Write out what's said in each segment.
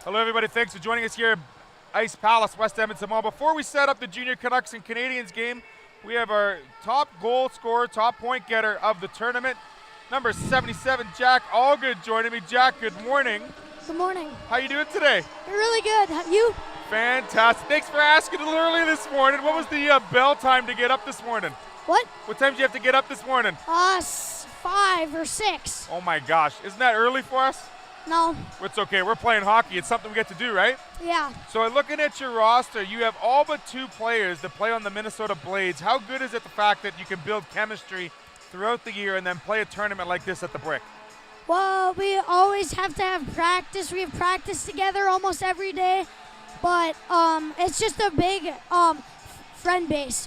Hello, everybody. Thanks for joining us here at Ice Palace, West Edmonton Mall. Before we set up the Junior Canucks and Canadiens game, we have our top goal scorer, top point getter of the tournament, number 77, Jack Allgood, joining me. Jack, good morning. Good morning. How you doing today? Really good. You? Fantastic. Thanks for asking a little early this morning. What was the bell time to get up this morning? What? What time did you have to get up this morning? 5 or 6. Oh my gosh. Isn't that early for us? No. It's okay. We're playing hockey. It's something we get to do, right? Yeah. So looking at your roster, you have all but 2 players that play on the Minnesota Blades. How good is it the fact that you can build chemistry throughout the year and then play a tournament like this at the Brick? Well, we always have to have practice. We have practice together almost every day, but it's just a big friend base.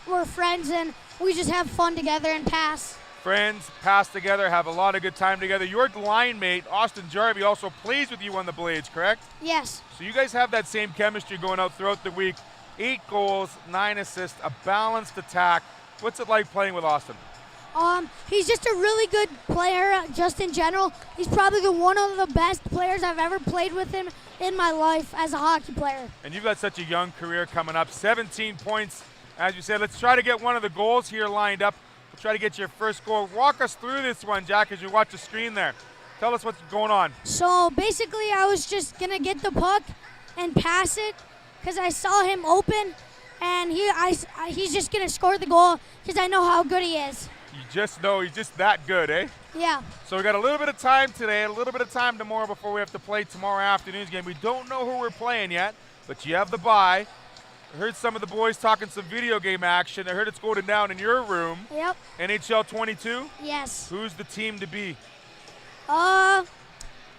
We're friends and we just have fun together and pass. Friends, pass together, have a lot of good time together. Your line mate, Austin Jarvie, also plays with you on the Blades, correct? Yes. So you guys have that same chemistry going out throughout the week. 8 goals, 9 assists, a balanced attack. What's it like playing with Austin? He's just a really good player just in general. He's probably one of the best players I've ever played with him in my life as a hockey player. And you've got such a young career coming up. 17 points, as you said. Let's try to get one of the goals here lined up. We'll try to get your first goal. Walk us through this one, Jack, as you watch the screen there. Tell us what's going on. So basically, I was just going to get the puck and pass it because I saw him open, and he's just going to score the goal because I know how good he is. You just know he's just that good, eh? Yeah. So we got a little bit of time today, a little bit of time tomorrow before we have to play tomorrow afternoon's game. We don't know who we're playing yet, but you have the bye. I heard some of the boys talking some video game action. I heard it's going down in your room. Yep. NHL 22? Yes. Who's the team to be? Either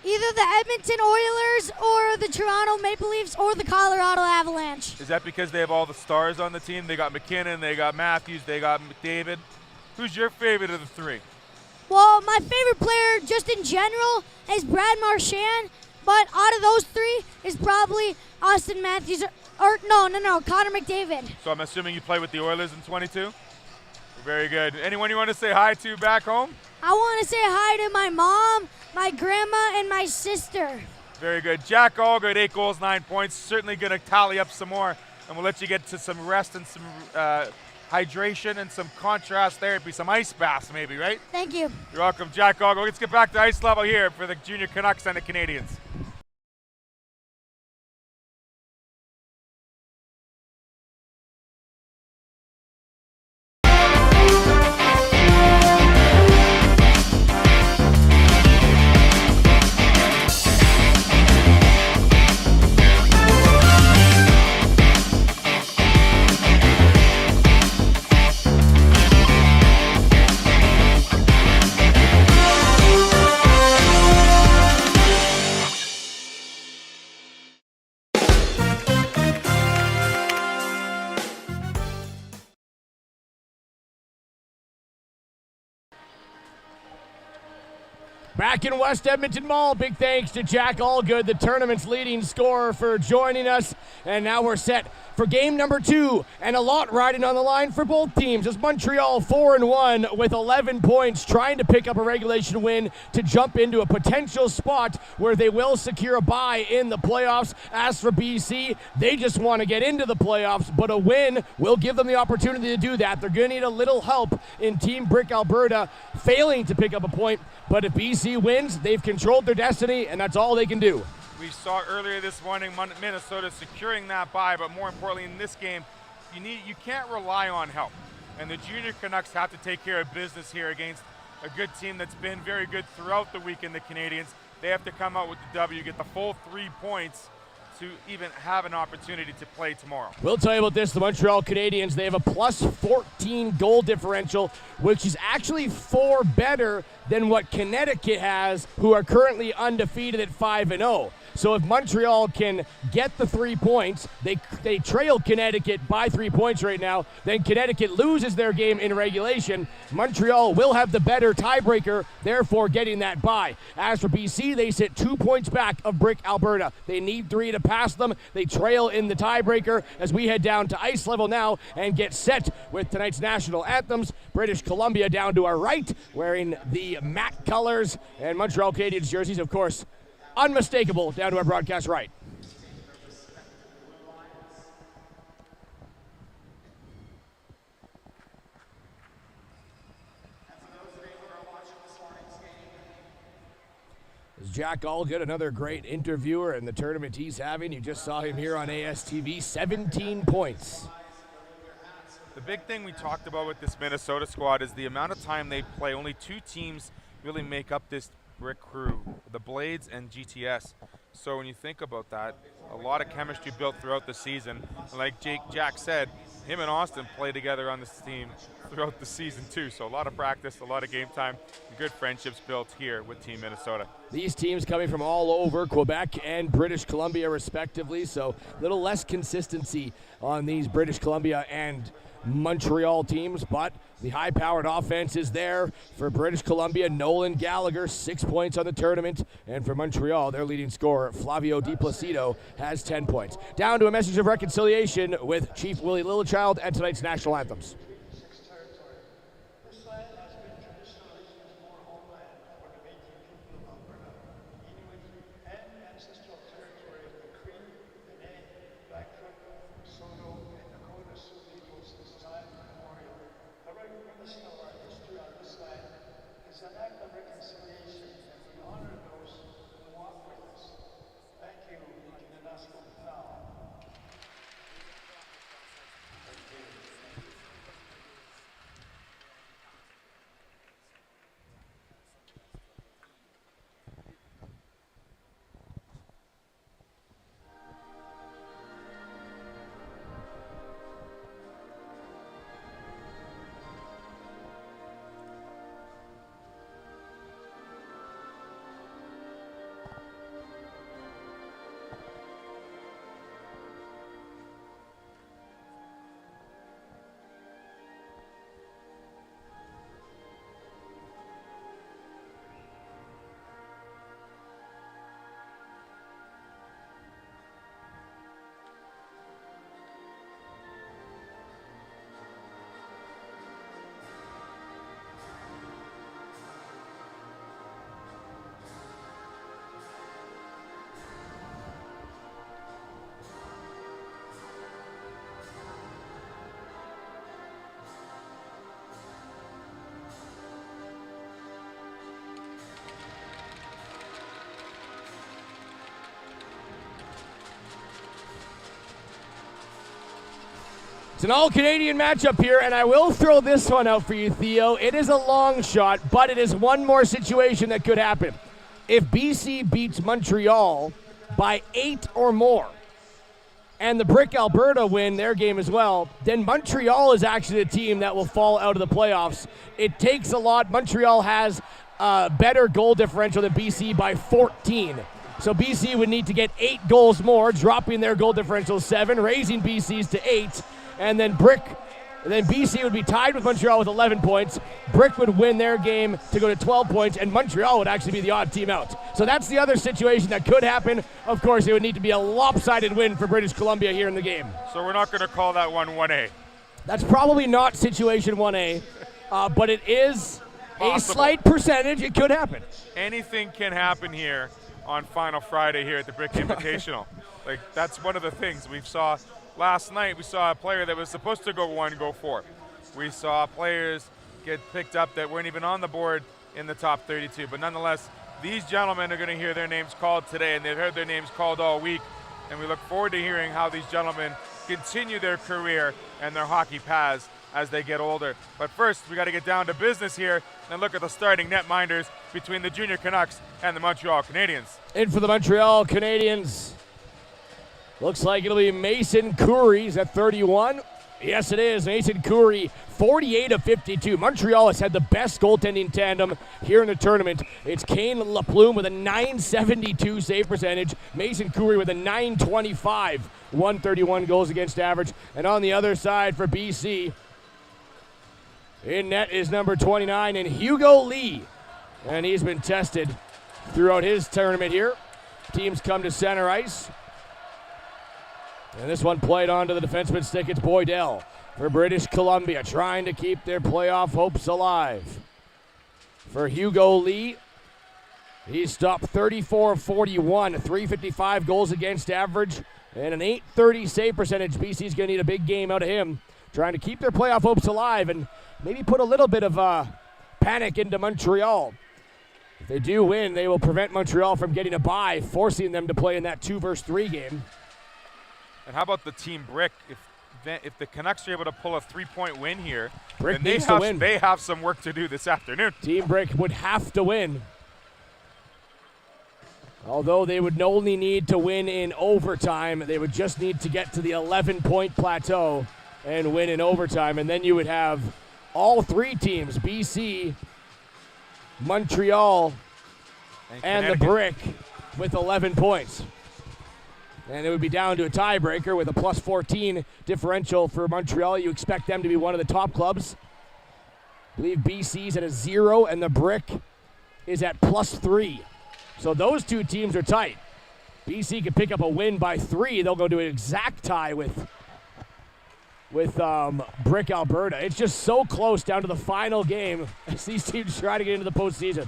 the Edmonton Oilers or the Toronto Maple Leafs or the Colorado Avalanche. Is that because they have all the stars on the team? They got McKinnon, they got Matthews, they got McDavid. Who's your favorite of the 3? Well, my favorite player just in general is Brad Marchand, but out of those 3 is probably Austin Matthews or Connor McDavid. So I'm assuming you play with the Oilers in 22? Very good. Anyone you want to say hi to back home? I want to say hi to my mom, my grandma, and my sister. Very good. Jack Allgood, 8 goals, 9 points. Certainly going to tally up some more, and we'll let you get to some rest and some hydration and some contrast therapy, some ice baths maybe, right? Thank you. You're welcome, Jack Allgood. Let's get back to ice level here for the Junior Canucks and the Canadiens. Back in West Edmonton Mall, big thanks to Jack Allgood, the tournament's leading scorer, for joining us. And now we're set for game number 2, and a lot riding on the line for both teams as Montreal 4-1 with 11 points, trying to pick up a regulation win to jump into a potential spot where they will secure a bye in the playoffs. As for BC, they just want to get into the playoffs, but a win will give them the opportunity to do that. They're going to need a little help in Team Brick Alberta failing to pick up a point, but if BC wins, they've controlled their destiny, and that's all they can do. We saw earlier this morning Minnesota securing that bye, but more importantly in this game, you can't rely on help. And the Junior Canucks have to take care of business here against a good team that's been very good throughout the week in the Canadiens. They have to come out with the W, get the full 3 points to even have an opportunity to play tomorrow. We'll tell you about this. The Montreal Canadiens, they have a plus 14 goal differential, which is actually 4 better than what Connecticut has, who are currently undefeated at 5-0. So if Montreal can get the 3 points, they trail Connecticut by 3 points right now, then Connecticut loses their game in regulation. Montreal will have the better tiebreaker, therefore getting that bye. As for BC, they sit 2 points back of Brick Alberta. They need 3 to pass them. They trail in the tiebreaker as we head down to ice level now and get set with tonight's national anthems. British Columbia down to our right, wearing the matte colors and Montreal Canadiens jerseys, of course. unmistakable down to our broadcast right. Jack Allgood, another great interviewer in the tournament he's having. You just saw him here on ASTV, 17 points. The big thing we talked about with this Minnesota squad is the amount of time they play. Only 2 teams really make up this Brick crew, the Blades and GTS. So when you think about that, a lot of chemistry built throughout the season. And like Jack said, him and Austin play together on this team throughout the season too. So a lot of practice, a lot of game time, good friendships built here with Team Minnesota. These teams coming from all over, Quebec and British Columbia respectively, so a little less consistency on these British Columbia and Montreal teams, but the high-powered offense is there for British Columbia. Nolan Gallagher, 6 points on the tournament, and for Montreal, their leading scorer, Flavio Di Placido, has 10 points. Down to a message of reconciliation with Chief Willie Littlechild and tonight's national anthems. It's an all-Canadian matchup here, and I will throw this one out for you, Theo. It is a long shot, but it is one more situation that could happen. If BC beats Montreal by 8 or more, and the Brick Alberta win their game as well, then Montreal is actually the team that will fall out of the playoffs. It takes a lot. Montreal has a better goal differential than BC by 14. So BC would need to get 8 goals more, dropping their goal differential 7, raising BC's to 8. And then BC would be tied with Montreal with 11 points. Brick would win their game to go to 12 points, and Montreal would actually be the odd team out. So that's the other situation that could happen. Of course, it would need to be a lopsided win for British Columbia here in the game. So we're not going to call that one 1A. That's probably not situation 1A, but it is possible. A slight percentage. It could happen. Anything can happen here on Final Friday here at the Brick Invitational. Like, that's one of the things we saw. Last night, we saw a player that was supposed to go 1 go 4. We saw players get picked up that weren't even on the board in the top 32. But nonetheless, these gentlemen are going to hear their names called today, and they've heard their names called all week. And we look forward to hearing how these gentlemen continue their career and their hockey paths as they get older. But first, we got to get down to business here and look at the starting netminders between the Junior Canucks and the Montreal Canadiens. In for the Montreal Canadiens, looks like it'll be Mason Curry at 31. Yes, it is. Mason Curry, 48 of 52. Montreal has had the best goaltending tandem here in the tournament. It's Kane Laplume with a .972 save percentage. Mason Curry with a .925, 131 goals against average. And on the other side for BC, in net is number 29 and Hugo Lee. And he's been tested throughout his tournament here. Teams come to center ice. And this one played onto the defenseman's stick. It's Boydell for British Columbia, trying to keep their playoff hopes alive. For Hugo Lee, He stopped 34 of 41, 355 goals against average, and an .830 save percentage. BC's going to need a big game out of him, trying to keep their playoff hopes alive and maybe put a little bit of panic into Montreal. If they do win, they will prevent Montreal from getting a bye, forcing them to play in that 2-3 game. And how about the team Brick? If the Canucks are able to pull a 3-point win here, Brick then needs to win. They have some work to do this afternoon. Team Brick would have to win. Although they would only need to win in overtime, they would just need to get to the 11-point plateau and win in overtime. And then you would have all three teams, BC, Montreal, and the Brick, with 11 points. And it would be down to a tiebreaker with a plus 14 differential for Montreal. You expect them to be one of the top clubs. I believe BC's at a 0 and the Brick is at plus 3. So those two teams are tight. BC could pick up a win by 3. They'll go to an exact tie with Brick Alberta. It's just so close down to the final game as these teams try to get into the postseason.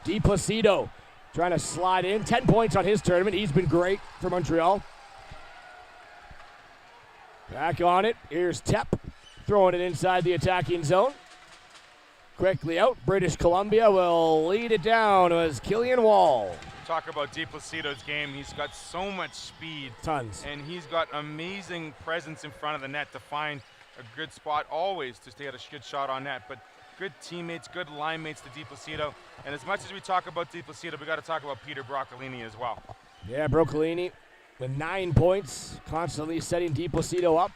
DiPlacido trying to slide in. 10 points on his tournament. He's been great for Montreal. Back on it. Here's Tep throwing it inside the attacking zone. Quickly out. British Columbia will lead it down as Killian Wall. Talk about DiPlacido's game. He's got so much speed. Tons. And he's got amazing presence in front of the net to find a good spot always to stay at a good shot on net. But good teammates, good line mates to DiPlacido. And as much as we talk about DiPlacido, we got to talk about Peter Broccolini as well. Yeah, Broccolini with 9 points, constantly setting DiPlacido up.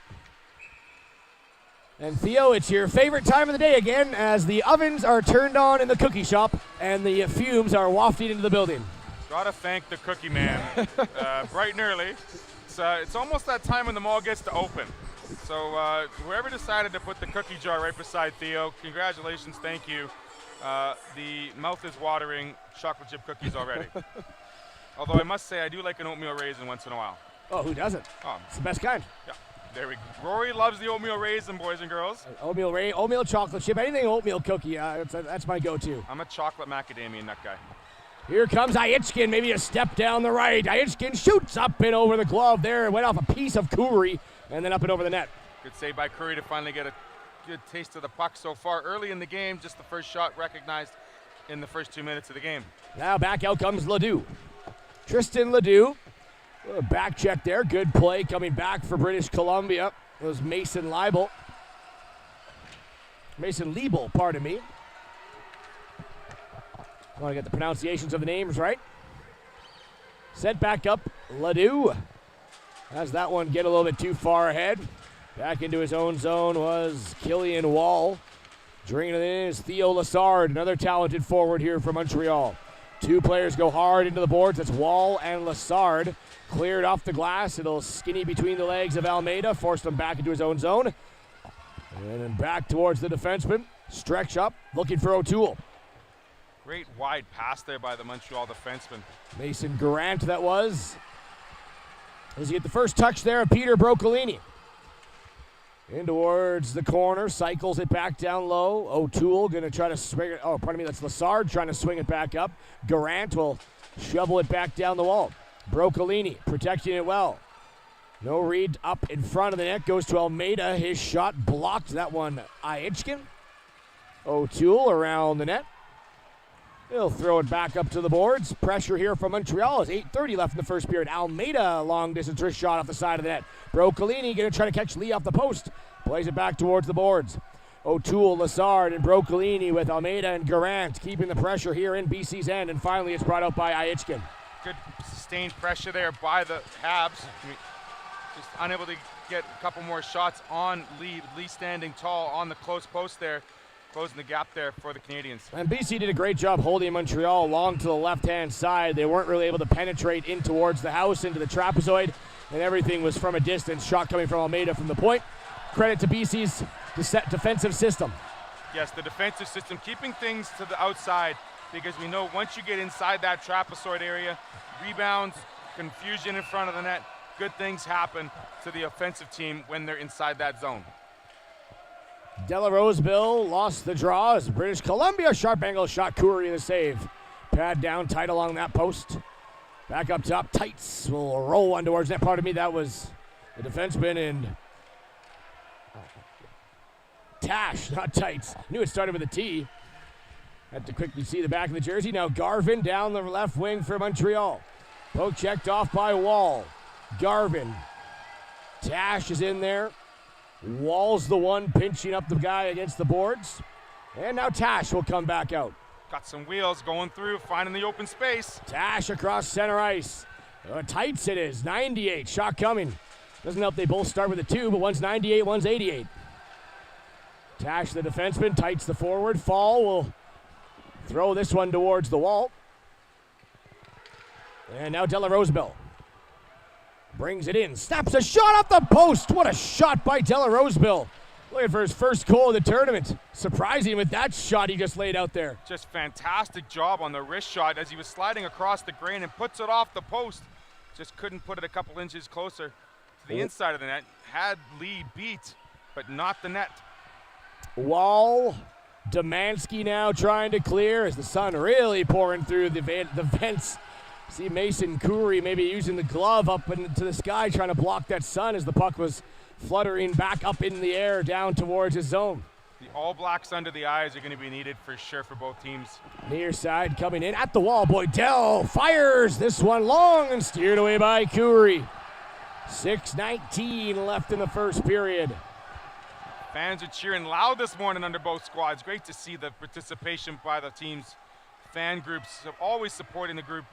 And Theo, it's your favorite time of the day again as the ovens are turned on in the cookie shop and the fumes are wafting into the building. Gotta thank the cookie man, bright and early. It's almost that time when the mall gets to open. So whoever decided to put the cookie jar right beside Theo, congratulations, thank you. The mouth is watering chocolate chip cookies already. Although I must say I do like an oatmeal raisin once in a while. Oh, who doesn't? Oh, it's the best kind. Yeah. There we go. Rory loves the oatmeal raisin, boys and girls. Oatmeal chocolate chip, anything oatmeal cookie, that's my go-to. I'm a chocolate macadamia nut guy. Here comes Aichkin, maybe a step down the right. Aichkin shoots up and over the glove there. Went off a piece of Curry and then up and over the net. Good save by Curry to finally get a good taste of the puck so far. Early in the game, just the first shot recognized in the first 2 minutes of the game. Now back out comes Ledoux. Tristan Ledoux. Back check there. Good play coming back for British Columbia. It was Mason Leibel, pardon me. I want to get the pronunciations of the names right. Sent back up, Ledoux. As that one get a little bit too far ahead. Back into his own zone was Killian Wall. Dringing it in is Theo Lassard, another talented forward here for Montreal. Two players go hard into the boards. That's Wall and Lassard. Cleared off the glass. It'll skinny between the legs of Almeida. Forced him back into his own zone. And then back towards the defenseman. Stretch up, looking for O'Toole. Great wide pass there by the Montreal defenseman. Mason Garant that was. As you get the first touch there of Peter Broccolini. In towards the corner, cycles it back down low. O'Toole going to try to swing it. Oh, pardon me, that's Lassard trying to swing it back up. Garant will shovel it back down the wall. Broccolini protecting it well. No read up in front of the net. Goes to Almeida. His shot blocked. That one, Aichkin. O'Toole around the net. He'll throw it back up to the boards. Pressure here from Montreal. It's 8:30 left in the first period. Almeida, long distance wrist shot off the side of the net. Broccolini going to try to catch Lee off the post. Plays it back towards the boards. O'Toole, Lassard, and Broccolini with Almeida and Garant keeping the pressure here in BC's end. And finally, it's brought out by Aichkin. Good sustained pressure there by the Habs. Just unable to get a couple more shots on Lee. Lee standing tall on the close post there. Closing the gap there for the Canadiens. And BC did a great job holding Montreal along to the left-hand side. They weren't really able to penetrate in towards the house, into the trapezoid, and everything was from a distance. Shot coming from Almeida from the point. Credit to BC's defensive system. Yes, the defensive system, keeping things to the outside, because we know once you get inside that trapezoid area, rebounds, confusion in front of the net, good things happen to the offensive team when they're inside that zone. Della Roseville lost the draw as British Columbia sharp angle shot. Curry the save. Pad down tight along that post. Back up top, Tights will roll one towards that. Part of me, that was the defenseman and Tash, not Tights. Knew it started with a T. Had to quickly see the back of the jersey. Now Garvin down the left wing for Montreal. Poke checked off by Wall. Garvin. Tash is in there. Wall's the one pinching up the guy against the boards. And now Tash will come back out. Got some wheels going through, finding the open space. Tash across center ice. Tights it is, 98, shot coming. Doesn't help they both start with a 2, but one's 98, one's 88. Tash the defenseman, Tights the forward. Fall will throw this one towards the wall. And now Della Roosevelt brings it in, snaps a shot off the post. What a shot by Della Roosevelt. Looking for his first goal of the tournament. Surprising with that shot he just laid out there. Just fantastic job on the wrist shot as he was sliding across the grain and puts it off the post. Just couldn't put it a couple inches closer to the inside of the net. Had Lee beat, but not the net. Wall, Demansky now trying to clear as the sun really pouring through the vents. See Mason Coury maybe using the glove up into the sky trying to block that sun as the puck was fluttering back up in the air down towards his zone. The All Blacks under the eyes are going to be needed for sure for both teams. Near side coming in at the wall. Boydell fires this one long and steered away by Coury. 6:19 left in the first period. Fans are cheering loud this morning under both squads. Great to see the participation by the teams. Fan groups are always supporting the group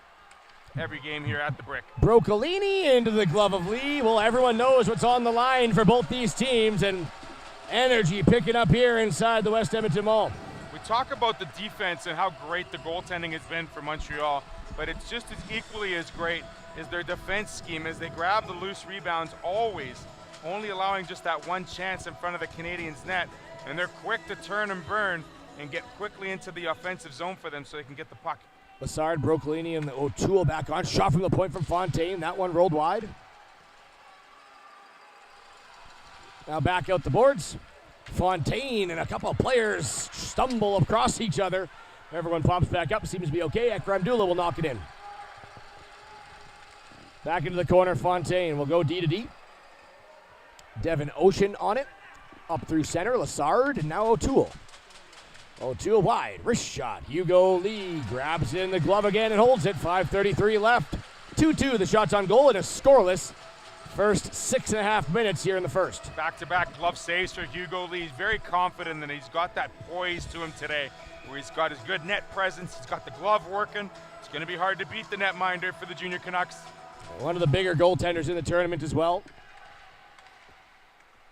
every game here at the Brick. Broccolini into the glove of Lee. Well, everyone knows what's on the line for both these teams, and energy picking up here inside the West Edmonton Mall. We talk about the defense and how great the goaltending has been for Montreal, but it's just as equally as great as their defense scheme as they grab the loose rebounds always, only allowing just that one chance in front of the Canadiens' net, and they're quick to turn and burn and get quickly into the offensive zone for them so they can get the puck. Lassard, Broccolini, and O'Toole back on. Shot from the point from Fontaine. That one rolled wide. Now back out the boards. Fontaine and a couple of players stumble across each other. Everyone pops back up. Seems to be okay. Ekramdula will knock it in. Back into the corner. Fontaine will go D to D. Devin Ocean on it. Up through center. Lassard and now O'Toole. O'Toole wide, wrist shot. Hugo Lee grabs in the glove again and holds it. 5:33 left. 2-2, the shots on goal, and a scoreless first 6.5 minutes here in the first. Back-to-back glove saves for Hugo Lee. He's very confident that he's got that poise to him today, where he's got his good net presence. He's got the glove working. It's going to be hard to beat the netminder for the Junior Canucks. One of the bigger goaltenders in the tournament as well.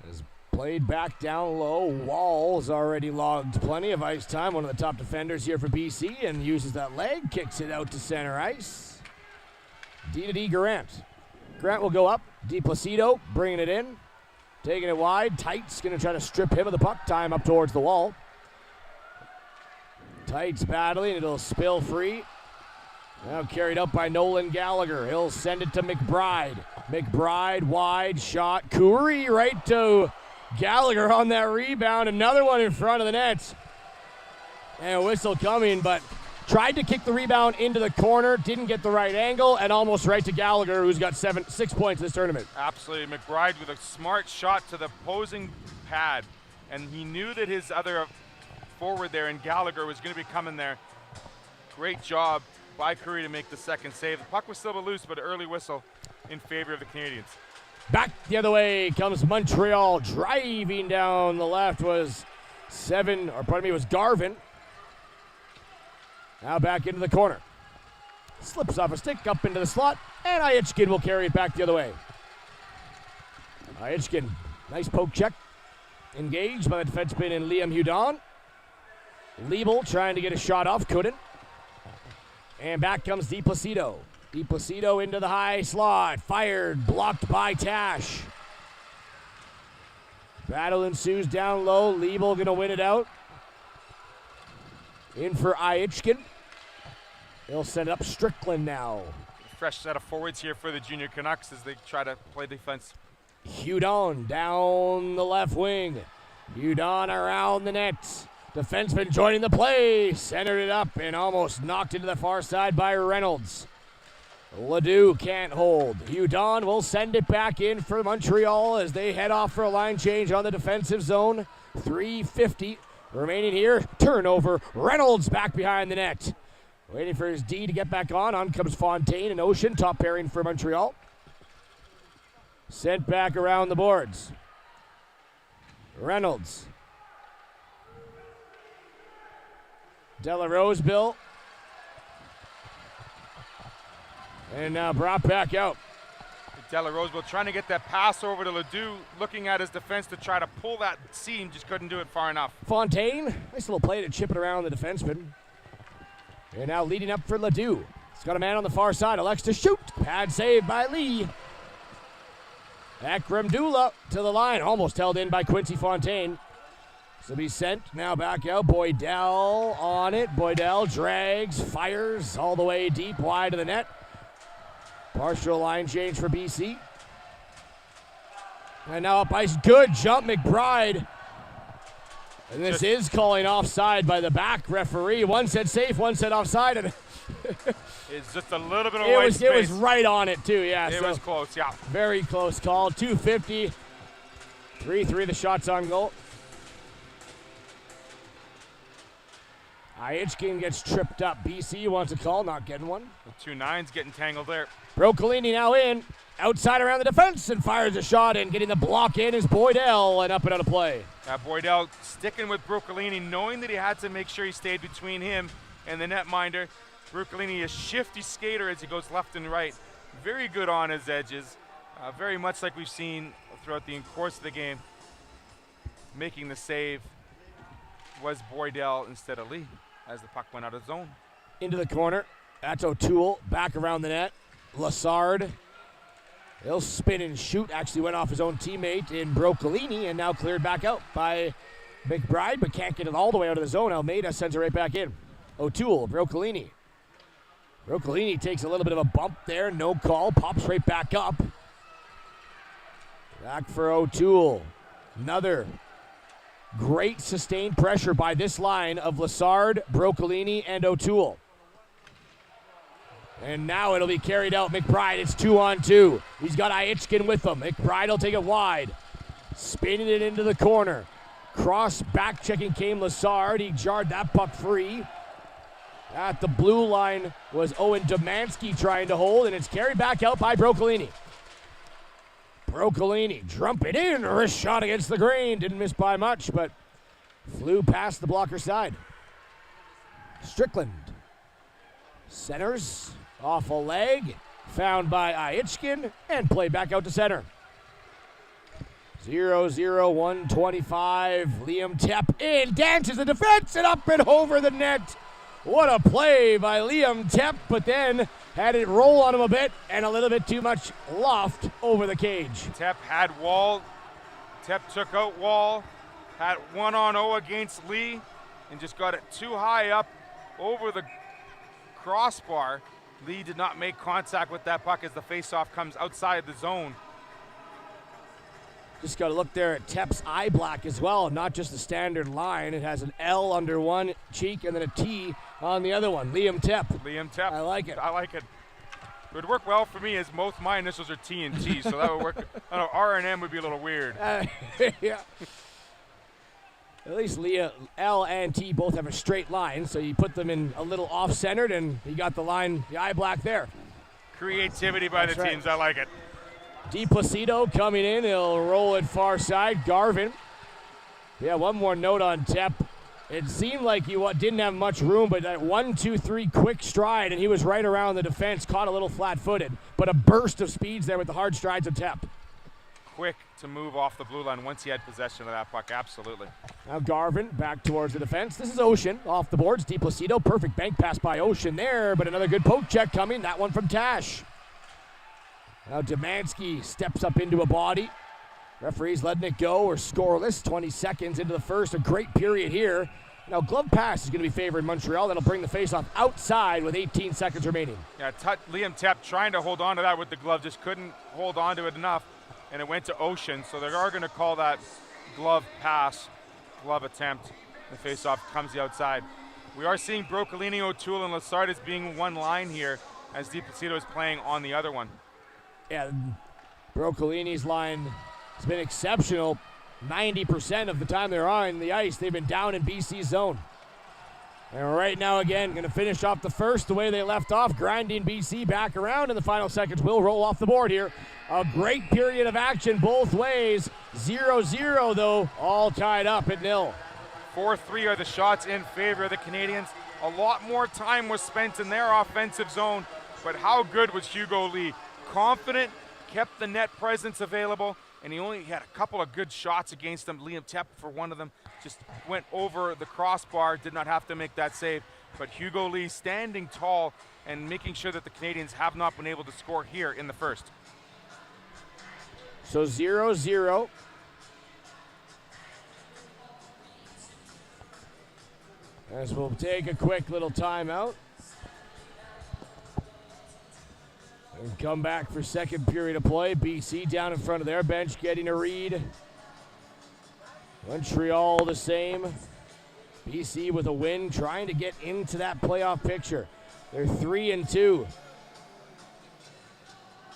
Has played back down low. Wall's already logged plenty of ice time. One of the top defenders here for BC, and uses that leg, kicks it out to center ice. D to D Grant. Grant will go up. Di Placido bringing it in. Taking it wide. Tights going to try to strip him of the puck. Time up towards the wall. Tights battling. It'll spill free. Now carried up by Nolan Gallagher. He'll send it to McBride. McBride wide shot. Coury right to Gallagher on that rebound. Another one in front of the net. And a whistle coming, but tried to kick the rebound into the corner. Didn't get the right angle, and almost right to Gallagher, who's got 6 points this tournament. Absolutely. McBride with a smart shot to the opposing pad. And he knew that his other forward there in Gallagher was going to be coming there. Great job by Coury to make the second save. The puck was still loose, but an early whistle in favor of the Canadiens. Back the other way comes Montreal. Driving down the left was Garvin. Now back into the corner. Slips off a stick up into the slot, and Aichkin will carry it back the other way. Aichkin, nice poke check. Engaged by the defenseman in Liam Hudon. Liebel trying to get a shot off, couldn't. And back comes Di Placido. Di Placido into the high slot. Fired, blocked by Tash. Battle ensues down low. Liebel going to win it out. In for Aichkin. He'll send it up. Strickland now. Fresh set of forwards here for the Junior Canucks as they try to play defense. Hudon down the left wing. Hudon around the net. Defenseman joining the play. Centered it up and almost knocked into the far side by Reynolds. Ledoux can't hold. Hudon will send it back in for Montreal as they head off for a line change on the defensive zone. 3:50 remaining here. Turnover. Reynolds back behind the net. Waiting for his D to get back on. On comes Fontaine and Ocean. Top pairing for Montreal. Sent back around the boards. Reynolds. Delarose Bill. And now brought back out. Delarose trying to get that pass over to Ledoux, looking at his defense to try to pull that seam, just couldn't do it far enough. Fontaine, nice little play to chip it around the defenseman. And now leading up for Ledoux. He's got a man on the far side, elects to shoot. Pad save by Lee. Akramdula to the line, almost held in by Quincy Fontaine. So be sent, now back out. Boydell on it. Boydell drags, fires all the way deep, wide of the net. Partial line change for BC. And now up ice, good jump, McBride. And this is calling offside by the back referee. One said safe, one said offside. And it's just a little bit of white space. It was right on it too, yeah. It was close, yeah. Very close call. 2:50. 3-3 the shots on goal. Ichkin gets tripped up. BC wants a call, not getting one. The 2-9's getting tangled there. Broccolini now in. Outside around the defense and fires a shot in. Getting the block in is Boydell and up and out of play. Boydell sticking with Broccolini, knowing that he had to make sure he stayed between him and the netminder. Broccolini, a shifty skater as he goes left and right. Very good on his edges. Very much like we've seen throughout the course of the game. Making the save was Boydell instead of Lee as the puck went out of zone. Into the corner. That's O'Toole. Back around the net. Lassard. He'll spin and shoot. Actually went off his own teammate in Broccolini and now cleared back out by McBride, but can't get it all the way out of the zone. Almeida sends it right back in. O'Toole, Broccolini. Broccolini takes a little bit of a bump there. No call. Pops right back up. Back for O'Toole. Another great sustained pressure by this line of Lassard, Broccolini, and O'Toole. And now it'll be carried out. McBride, it's 2-on-2. He's got Ichkin with him. McBride will take it wide. Spinning it into the corner. Cross back checking came Lassard. He jarred that puck free. At the blue line was Owen Domanski trying to hold, and it's carried back out by Broccolini. Broccolini, drump it in. Wrist shot against the grain. Didn't miss by much, but flew past the blocker side. Strickland. Centers. Off a leg. Found by Ichkin. And played back out to center. 0-0, 125. Liam Tepp in. Dances the defense and up and over the net. What a play by Liam Tepp, but then had it roll on him a bit and a little bit too much loft over the cage. Tepp had Wall. Tepp took out Wall. Had 1-on-0 against Lee and just got it too high up over the crossbar. Lee did not make contact with that puck as the faceoff comes outside the zone. Just got to look there at Tepp's eye black as well, not just the standard line. It has an L under one cheek and then a T on the other one. Liam Tepp. Liam Tepp. I like it. I like it. It would work well for me as most my initials are T and T, so that would work. I don't know, R and M would be a little weird. Yeah. At least L and T both have a straight line, so you put them in a little off-centered, and you got the line, the eye black there. Creativity by the teams. I like it. DiPlacido coming in. He'll roll it far side. Garvin. Yeah, one more note on Tepp. It seemed like he didn't have much room, but that 1-2-3 quick stride, and he was right around the defense, caught a little flat-footed, but a burst of speeds there with the hard strides of Tepp. Quick to move off the blue line once he had possession of that puck, absolutely. Now Garvin back towards the defense. This is Ocean off the boards. DiPlacido, perfect bank pass by Ocean there, but another good poke check coming. That one from Tash. Now Domanski steps up into a body. Referee's letting it go or scoreless. 20 seconds into the first. A great period here. Now glove pass is going to be favoring Montreal. That'll bring the faceoff outside with 18 seconds remaining. Yeah, Liam Tepp trying to hold on to that with the glove, just couldn't hold on to it enough. And it went to Ocean, so they are going to call that glove pass, glove attempt. The faceoff comes the outside. We are seeing Broccolini, O'Toole, and Lassard as being one line here as DiPlacido is playing on the other one. Yeah, Broccolini's line has been exceptional. 90% of the time they're on the ice, they've been down in BC zone. And right now, again, going to finish off the first the way they left off, grinding BC back around, and the final seconds will roll off the board here. A great period of action both ways. 0-0, though, all tied up at 0. 4-3 are the shots in favor of the Canadiens. A lot more time was spent in their offensive zone, but how good was Hugo Lee? Confident, kept the net presence available, and he only had a couple of good shots against them. Liam Tepp, for one of them, just went over the crossbar, did not have to make that save. But Hugo Lee standing tall and making sure that the Canadiens have not been able to score here in the first. So 0-0. As we'll take a quick little timeout. And come back for second period of play. BC down in front of their bench getting a read. Montreal the same. BC with a win, trying to get into that playoff picture. They're 3-2.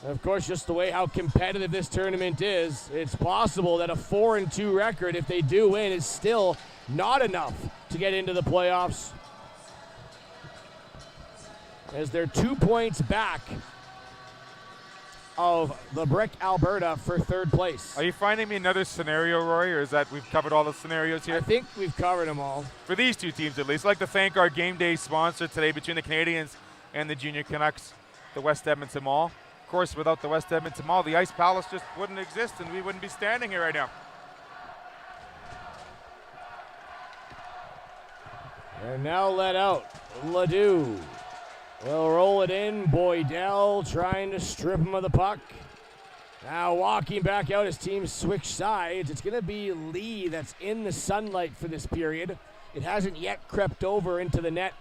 And of course, just the way how competitive this tournament is, it's possible that a 4-2 record, if they do win, is still not enough to get into the playoffs. As they're 2 points back of the Brick Alberta for third place. Are you finding me another scenario, Rory, or is that we've covered all the scenarios here? I think we've covered them all. For these two teams, at least. I'd like to thank our game day sponsor today between the Canadiens and the Junior Canucks, the West Edmonton Mall. Of course, without the West Edmonton Mall, the Ice Palace just wouldn't exist, and we wouldn't be standing here right now. And now let out. Ledoux will roll it in. Boydell trying to strip him of the puck. Now walking back out as teams switch sides. It's going to be Lee that's in the sunlight for this period. It hasn't yet crept over into the net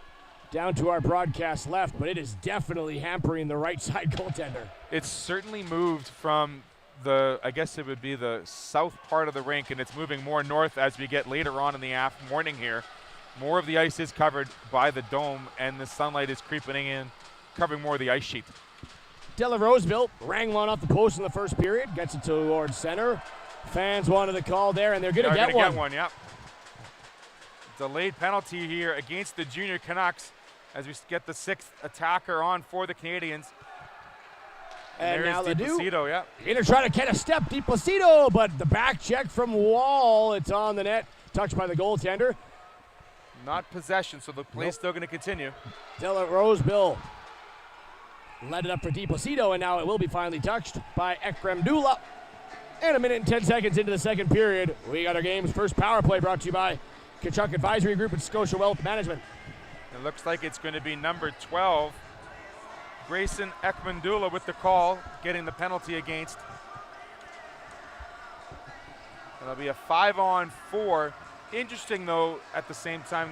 down to our broadcast left, but it is definitely hampering the right side goaltender. It's certainly moved from the, I guess it would be the south part of the rink, and it's moving more north as we get later on in the morning here. More of the ice is covered by the dome, and the sunlight is creeping in, covering more of the ice sheet. Della Roseville rang one off the post in the first period, gets it towards center. Fans wanted the call there, and they're going to get one. Get one, yep. Delayed penalty here against the Junior Canucks as we get the sixth attacker on for the Canadiens. And now Ledoux, yeah. Going to try to get a step, DiPlacido, but the back check from Wall. It's on the net, touched by the goaltender. Not possession, so the play's still going to continue. Della Roseville led it up for DiPlacido, and now it will be finally touched by Ekrem Dula. And 1 minute and 10 seconds into the second period, we got our game's first power play brought to you by Kachuk Advisory Group and Scotia Wealth Management. It looks like it's going to be number 12, Grayson Ekmandula with the call, getting the penalty against. It'll be a 5-on-4. Interesting, though, at the same time,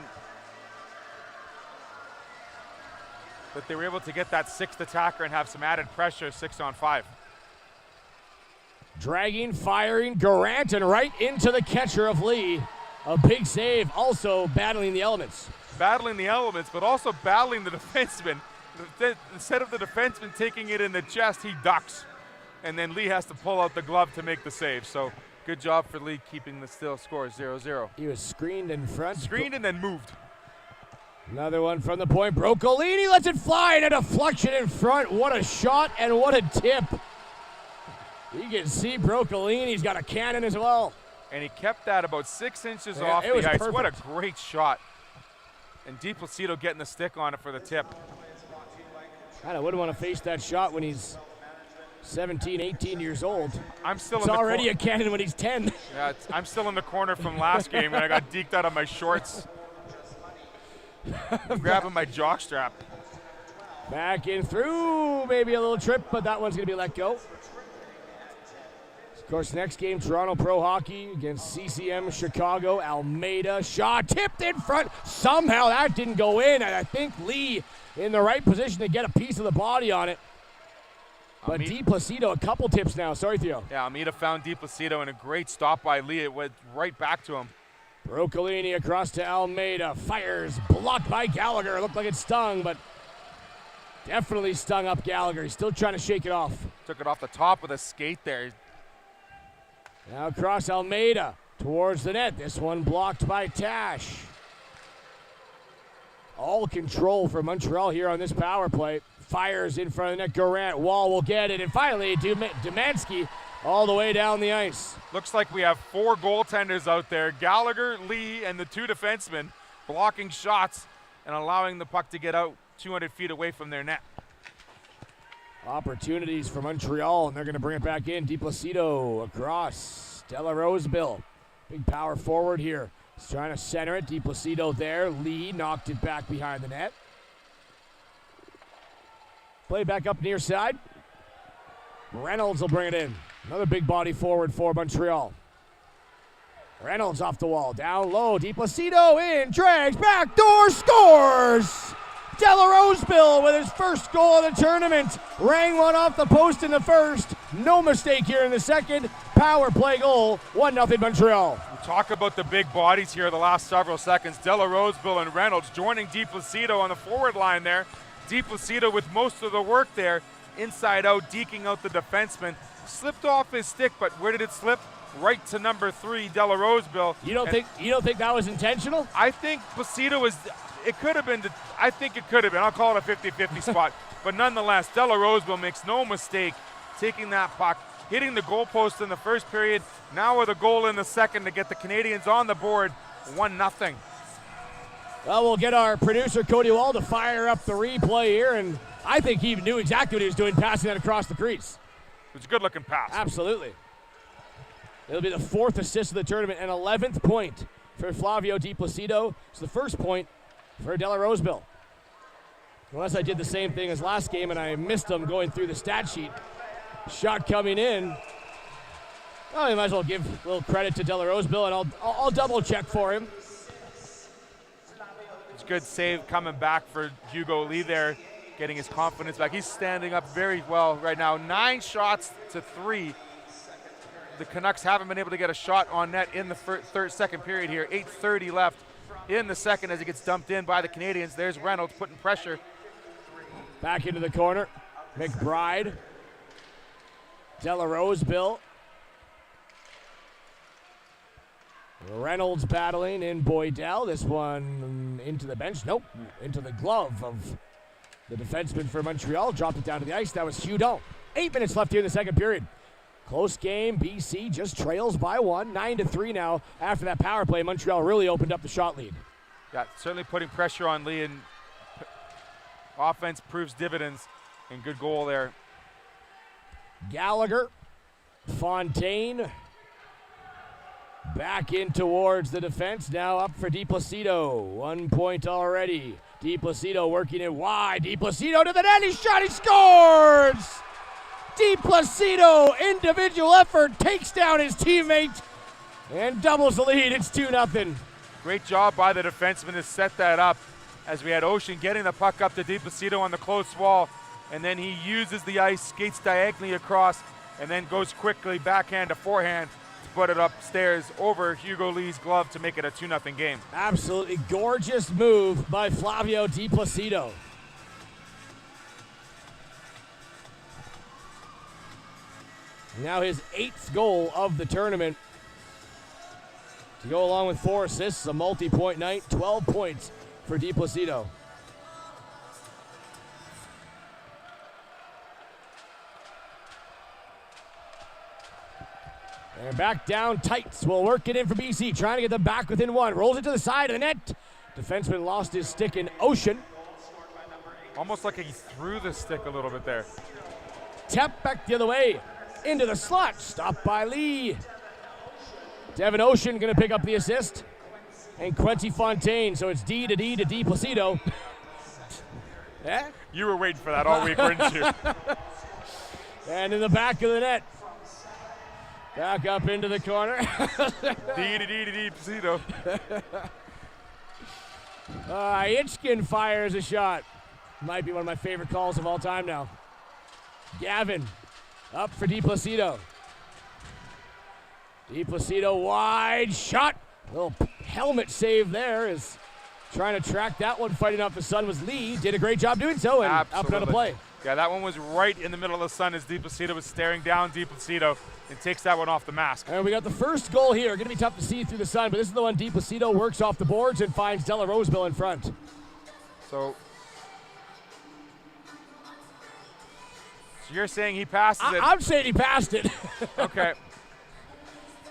that they were able to get that sixth attacker and have some added pressure, 6-on-5. Dragging, firing, Garant, and right into the catcher of Lee. A big save, also battling the elements. Battling the elements, but also battling the defenseman. Instead of the defenseman taking it in the chest, he ducks. And then Lee has to pull out the glove to make the save. So good job for Lee keeping the still score 0-0. He was screened in front. Screened and then moved. Another one from the point. Broccolini lets it fly and a deflection in front. What a shot and what a tip. You can see Broccolini's got a cannon as well. And he kept that about 6 inches off the ice. Perfect. What a great shot. And DiPlacido getting the stick on it for the tip. Kind of wouldn't want to face that shot when he's 17, 18 years old. I'm still it's already a cannon when he's 10. Yeah, I'm still in the corner from last game when I got deked out of my shorts. I'm grabbing my jockstrap. Back in through, maybe a little trip, but that one's going to be let go. Of course, next game, Toronto Pro Hockey against CCM Chicago. Almeida, shot tipped in front. Somehow that didn't go in, and I think Lee in the right position to get a piece of the body on it. But DiPlacido, a couple tips now. Sorry, Theo. Yeah, Almeida found DiPlacido, and a great stop by Lee. It went right back to him. Broccolini across to Almeida. Fires. Blocked by Gallagher. Looked like it stung, but definitely stung up Gallagher. He's still trying to shake it off. Took it off the top with a skate there. Now across Almeida towards the net. This one blocked by Tash. All control for Montreal here on this power play. Fires in front of the net. Garant. Wall will get it. And finally, Dumansky all the way down the ice. Looks like we have 4 goaltenders out there. Gallagher, Lee, and the 2 defensemen blocking shots and allowing the puck to get out 200 feet away from their net. Opportunities for Montreal, and they're going to bring it back in. DiPlacido across. Della Rooseville. Big power forward here. He's trying to center it. DiPlacido there. Lee knocked it back behind the net. Play back up near side. Reynolds will bring it in. Another big body forward for Montreal. Reynolds off the wall. Down low. DiPlacido in. Drags. Backdoor. Scores! Della Rooseville with his first goal of the tournament. Rang one off the post in the first. No mistake here in the second. Power play goal. 1-0 Montreal. We talk about the big bodies here the last several seconds. Della Rooseville and Reynolds joining DiPlacido on the forward line there. DiPlacido with most of the work there. Inside out, deking out the defenseman. Slipped off his stick, but where did it slip? Right to number 3, Della Rooseville. You don't think that was intentional? I think Placido was. It could have been. I think it could have been. I'll call it a 50-50 spot. But nonetheless, Della Rooseville makes no mistake taking that puck, hitting the goalpost in the first period. Now with a goal in the second to get the Canadiens on the board, 1-0. Well, we'll get our producer Cody Wall to fire up the replay here, and I think he knew exactly what he was doing, passing that across the crease. It was a good-looking pass. Absolutely. It'll be the 4th assist of the tournament and 11th point for Flavio DiPlacido. It's the first point for Della Rooseville. Unless I did the same thing as last game and I missed him going through the stat sheet. Shot coming in. Well, you might as well give a little credit to Della Rooseville, and I'll double check for him. It's a good save coming back for Hugo Lee there, getting his confidence back. He's standing up very well right now. 9 shots to 3. The Canucks haven't been able to get a shot on net in the second period here. 8:30 left in the second as it gets dumped in by the Canadiens. There's Reynolds putting pressure. Back into the corner. McBride. Della Rooseville. Reynolds battling in Boydell. This one into the bench. Nope. Into the glove of the defenseman for Montreal. Dropped it down to the ice. That was Hudon. 8 minutes left here in the second period. Close game. BC just trails by 1. 9-3 now. After that power play, Montreal really opened up the shot lead. Yeah, certainly putting pressure on Lee, and offense proves dividends, and good goal there. Gallagher. Fontaine. Back in towards the defense. Now up for DiPlacido. 1 point already. DiPlacido working it wide. DiPlacido to the net. He shot. He scores! DiPlacido, individual effort, takes down his teammate and doubles the lead. It's 2-0. Great job by the defenseman to set that up, as we had Ocean getting the puck up to DiPlacido on the close wall, and then he uses the ice, skates diagonally across, and then goes quickly backhand to forehand to put it upstairs over Hugo Lee's glove to make it a 2-0 game. Absolutely gorgeous move by Flavio DiPlacido. Now his 8th goal of the tournament. To go along with 4 assists, a multi-point night, 12 points for DiPlacido. And back down, Tights will work it in for BC, trying to get them back within 1. Rolls it to the side of the net. Defenseman lost his stick in Ocean. Almost like he threw the stick a little bit there. Tap back the other way. Into the slot, stopped by Lee. Devin Ocean going to pick up the assist. And Quincy Fontaine, so it's D to DiPlacido. Yeah? You were waiting for that all week, weren't you? And in the back of the net. Back up into the corner. D to DiPlacido. Hitchkin fires a shot. Might be one of my favorite calls of all time now. Gavin. Up for DiPlacido. DiPlacido wide shot. Little helmet save there is trying to track that one. Fighting off the sun was Lee. Did a great job doing so and up and out of play. Yeah, that one was right in the middle of the sun as DiPlacido was staring down DiPlacido and takes that one off the mask. And we got the first goal here. Going to be tough to see through the sun, but this is the one DiPlacido works off the boards and finds Della Roseville in front. So you're saying he passes it? I'm saying he passed it. Okay.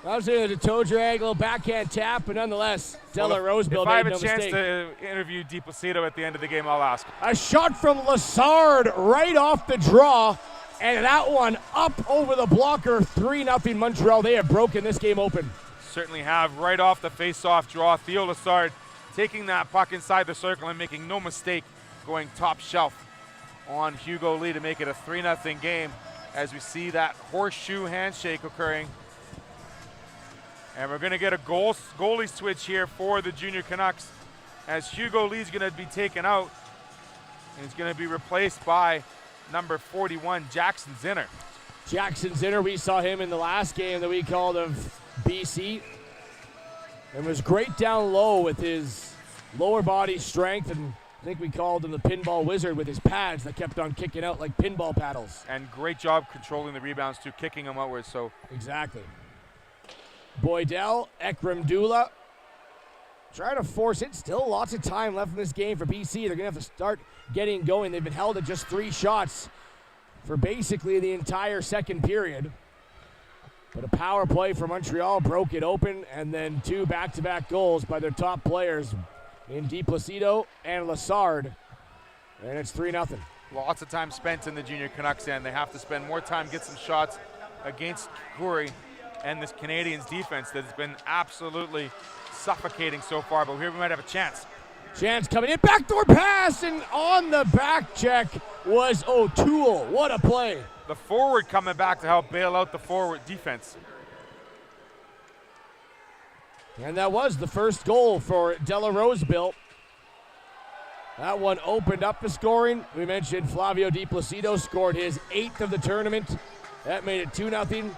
I was saying there's a toe drag, a little backhand tap, but nonetheless, Della Roseville made no mistake. If I have a chance to interview DiPlacido at the end of the game, I'll ask. A shot from Lassard right off the draw, and that one up over the blocker. 3-0 Montreal. They have broken this game open. Certainly have. Right off the face-off draw, Theo Lassard taking that puck inside the circle and making no mistake, going top shelf on Hugo Lee to make it a 3-0 game as we see that horseshoe handshake occurring. And we're going to get a goalie switch here for the Junior Canucks as Hugo Lee's going to be taken out. And he's going to be replaced by number 41, Jackson Zinner. Jackson Zinner, we saw him in the last game that we called of BC. And was great down low with his lower body strength. And I think we called him the pinball wizard with his pads that kept on kicking out like pinball paddles. And great job controlling the rebounds too, kicking them outwards. So exactly. Boydell, Ekrem Dula, trying to force it. Still lots of time left in this game for BC. They're going to have to start getting going. They've been held at just 3 shots for basically the entire second period. But a power play for Montreal broke it open, and then 2 back-to-back goals by their top players in DiPlacido and Lassard. And it's 3-0. Lots of time spent in the Junior Canucks end. They have to spend more time, get some shots against Corey and this Canadiens defense that has been absolutely suffocating so far, but here we might have a chance. Chance coming in, backdoor pass, and on the back check was O'Toole. What a play. The forward coming back to help bail out the forward defense. And that was the first goal for Della Roseville. That one opened up the scoring. We mentioned Flavio DiPlacido scored his 8th of the tournament. That made it 2-0.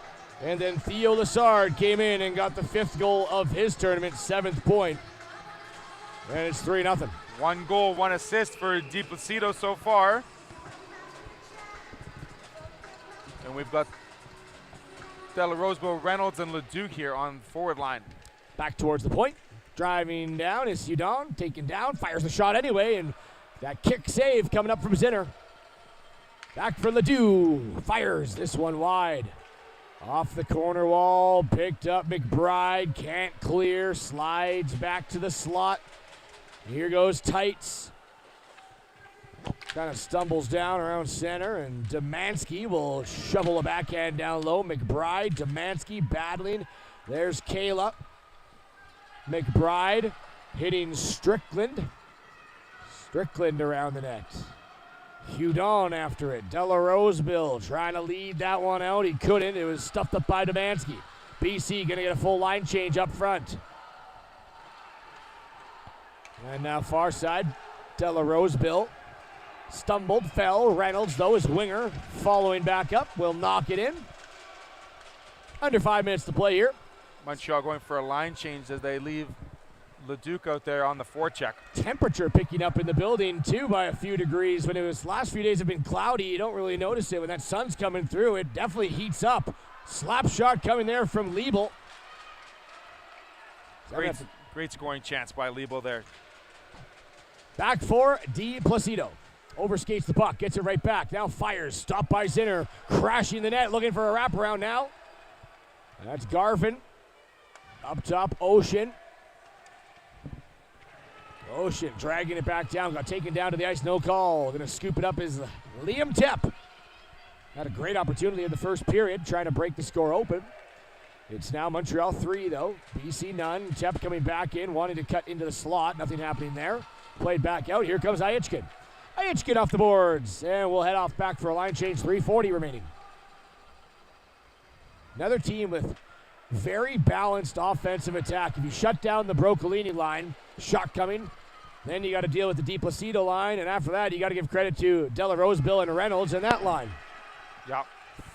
And then Theo Lassard came in and got the 5th goal of his tournament, 7th point. And it's 3-0. 1 goal, 1 assist for DiPlacido so far. And we've got Della Roseville, Reynolds, and Leduc here on the forward line. Back towards the point. Driving down is Hudon, taken down, fires the shot anyway, and that kick save coming up from Zinner. Back for Ledoux, fires this one wide. Off the corner wall, picked up McBride, can't clear, slides back to the slot. Here goes Tights. Kind of stumbles down around center, and Demansky will shovel a backhand down low. McBride, Demansky battling. There's Kayla. McBride hitting Strickland. Strickland around the net. Hudon after it. Della Roseville trying to lead that one out. He couldn't. It was stuffed up by Demansky. BC going to get a full line change up front. And now far side, Della Roseville stumbled, fell. Reynolds, though, his winger, following back up, will knock it in. Under 5 minutes to play here. Montreal going for a line change as they leave Leduc out there on the forecheck. Temperature picking up in the building, too, by a few degrees. When it was last few days have been cloudy, you don't really notice it. When that sun's coming through, it definitely heats up. Slap shot coming there from Liebel. Great scoring chance by Liebel there. Back for DiPlacido. Overskates the puck, gets it right back. Now fires, stopped by Zinner. Crashing the net, looking for a wraparound now. That's Garvin. Up top, Ocean. Ocean dragging it back down. Got taken down to the ice, no call. Going to scoop it up is Liam Tepp. Had a great opportunity in the first period, trying to break the score open. It's now Montreal 3, though. BC none. Tepp coming back in, wanting to cut into the slot. Nothing happening there. Played back out. Here comes Aichkin. Aichkin off the boards. And we'll head off back for a line change. 3:40 remaining. Another team with very balanced offensive attack. If you shut down the Broccolini line, shot coming, then you got to deal with the DiPlacido line, and after that, you got to give credit to Della Roseville and Reynolds in that line. Yeah,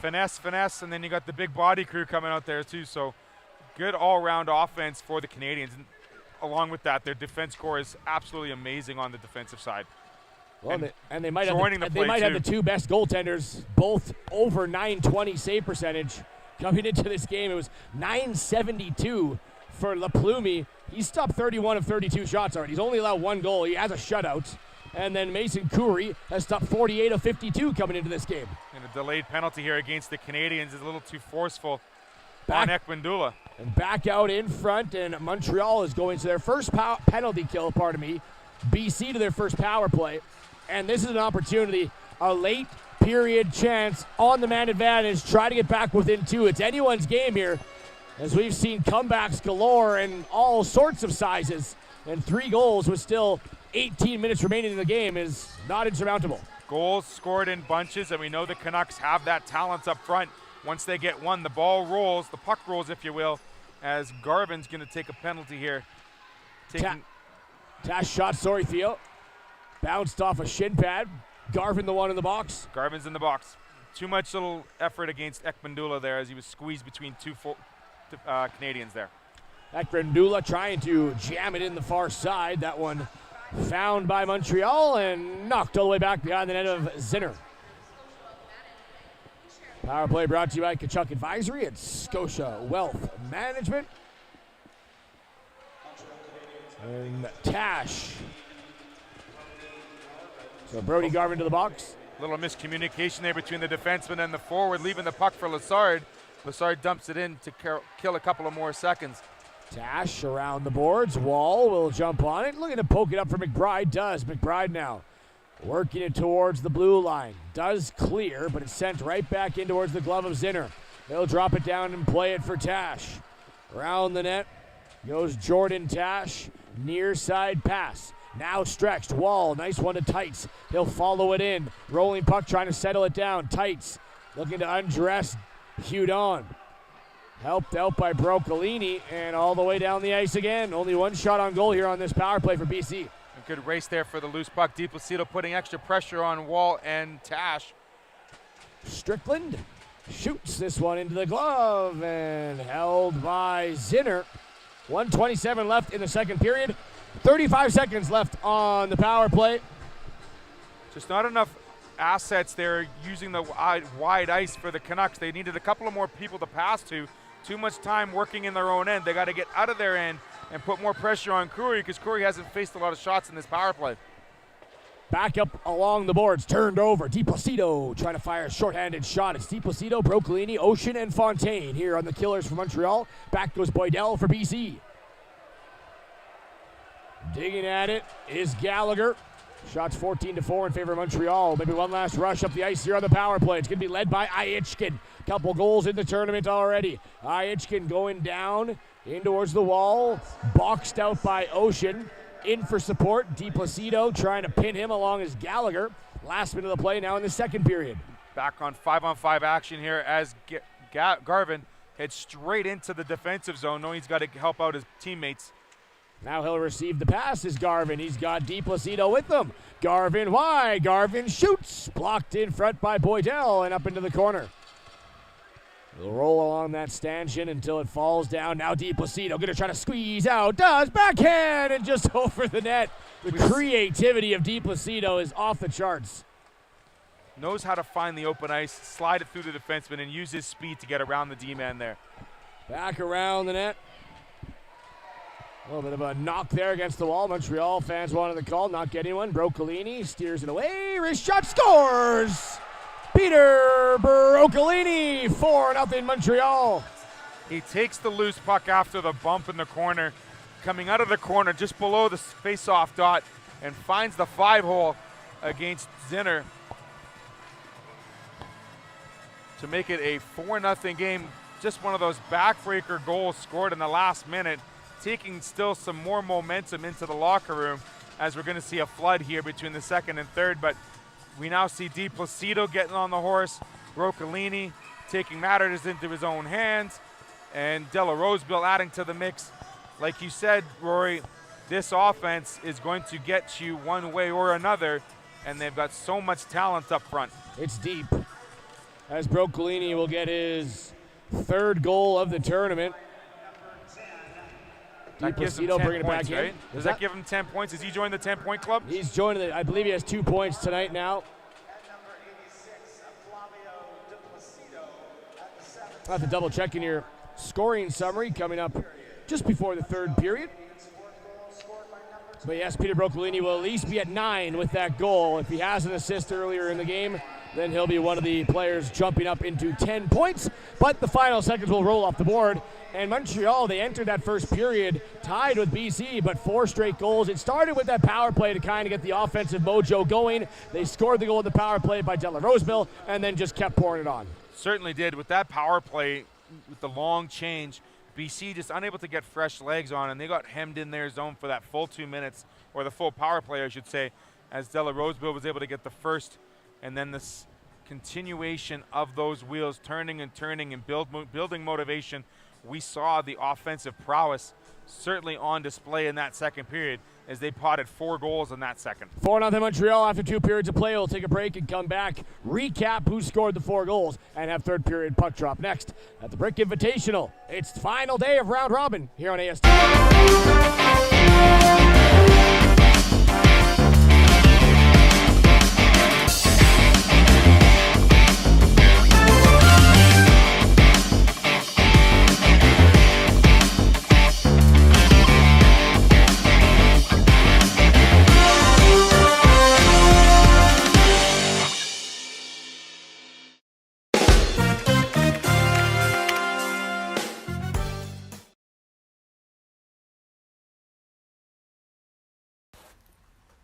finesse, and then you got the big body crew coming out there too, so good all-round offense for the Canadiens. And along with that, their defense core is absolutely amazing on the defensive side. Well, they might have the two best goaltenders, both over 920 save percentage. Coming into this game, it was 972 for LaPlume. He's stopped 31 of 32 shots already. He's only allowed one goal. He has a shutout. And then Mason Curry has stopped 48 of 52 coming into this game. And a delayed penalty here against the Canadiens is a little too forceful on Ekman-Dula. And back out in front, and Montreal is going to their first penalty kill, BC to their first power play. And this is an opportunity, a late period chance on the man advantage, try to get back within 2. It's anyone's game here, as we've seen comebacks galore and all sorts of sizes. And 3 goals with still 18 minutes remaining in the game is not insurmountable. Goals scored in bunches, and we know the Canucks have that talent up front. Once they get one, the ball rolls, the puck rolls, if you will, as Garvin's going to take a penalty here. Tash shot, sorry, Theo. Bounced off a shin pad. Garvin the one in the box. Garvin's in the box. Too much little effort against Ekman-Dula there as he was squeezed between two Canadiens there. Ekman-Dula trying to jam it in the far side. That one found by Montreal and knocked all the way back behind the net of Zinner. Power play brought to you by Kachuk Advisory and Scotia Wealth Management. And Tash. So Brody Garvin to the box. Little miscommunication there between the defenseman and the forward, leaving the puck for Lassard. Lassard dumps it in to kill a couple of more seconds. Tash around the boards. Wall will jump on it. Looking to poke it up for McBride. Does. McBride now working it towards the blue line. Does clear, but it's sent right back in towards the glove of Zinner. He'll drop it down and play it for Tash. Around the net goes Jordan Tash. Near side pass. Now stretched. Wall. Nice one to Tights. He'll follow it in. Rolling puck trying to settle it down. Tights looking to undress Hudon. Helped out by Broccolini and all the way down the ice again. Only one shot on goal here on this power play for BC. A good race there for the loose puck. DiPlacido putting extra pressure on Wall and Tash. Strickland shoots this one into the glove and held by Zinner. 1:27 left in the second period. 35 seconds left on the power play. Just not enough assets there using the wide ice for the Canucks. They needed a couple of more people to pass to. Too much time working in their own end. They got to get out of their end and put more pressure on Curry because Curry hasn't faced a lot of shots in this power play. Back up along the boards, turned over. DiPlacido trying to fire a shorthanded shot. It's DiPlacido, Broccolini, Ocean, and Fontaine here on the Killers for Montreal. Back goes Boydell for BC. Digging at it is Gallagher. Shots 14-4 in favor of Montreal. Maybe one last rush up the ice here on the power play. It's going to be led by Aichkin. Couple goals in the tournament already. Aichkin going down in towards the wall. Boxed out by Ocean. In for support. DiPlacido trying to pin him along as Gallagher. Last minute of the play now in the second period. Back on 5-on-5 action here as Garvin heads straight into the defensive zone, knowing he's got to help out his teammates. Now he'll receive the pass as Garvin. He's got DiPlacido with him. Garvin, why? Garvin shoots. Blocked in front by Boydell and up into the corner. He'll roll along that stanchion until it falls down. Now DiPlacido going to try to squeeze out. Does. Backhand and just over the net. The creativity of DiPlacido is off the charts. Knows how to find the open ice, slide it through the defenseman, and use his speed to get around the D-man there. Back around the net. A little bit of a knock there against the wall. Montreal fans wanted the call, not getting one. Broccolini steers it away. Wrist shot, scores! Peter Broccolini, 4-0 Montreal. He takes the loose puck after the bump in the corner, coming out of the corner just below the face-off dot, and finds the 5-hole against Zinner to make it a 4-0 game. Just one of those backbreaker goals scored in the last minute, taking still some more momentum into the locker room as we're going to see a flood here between the second and third. But we now see DiPlacido getting on the horse, Broccolini taking matters into his own hands, and Della Rosebill adding to the mix. Like you said, Rory, this offense is going to get you one way or another, and they've got so much talent up front. It's deep, as Broccolini will get his third goal of the tournament. That gives him DiPlacido 10 bringing it points, back right? in. Does that give him 10 points? Has he joined the 10-point club? He's joining it. I believe he has 2 points tonight now. I'll have to double check in your scoring summary coming up just before the third period. But yes, Peter Broccolini will at least be at 9 with that goal. If he has an assist earlier in the game, then he'll be one of the players jumping up into 10 points. But the final seconds will roll off the board. And Montreal, they entered that first period tied with BC, but 4 straight goals. It started with that power play to kind of get the offensive mojo going. They scored the goal with the power play by Dylan Roseville and then just kept pouring it on. Certainly did. With that power play, with the long change, BC just unable to get fresh legs on, and they got hemmed in their zone for that full 2 minutes, or the full power play, I should say, as Della Roseville was able to get the first, and then this continuation of those wheels turning and building motivation. We saw the offensive prowess certainly on display in that second period as they potted 4 goals in that second. 4-0 Montreal after 2 periods of play. We'll take a break and come back, recap who scored the 4 goals, and have third period puck drop next at the Brick Invitational. It's the final day of round robin here on AST.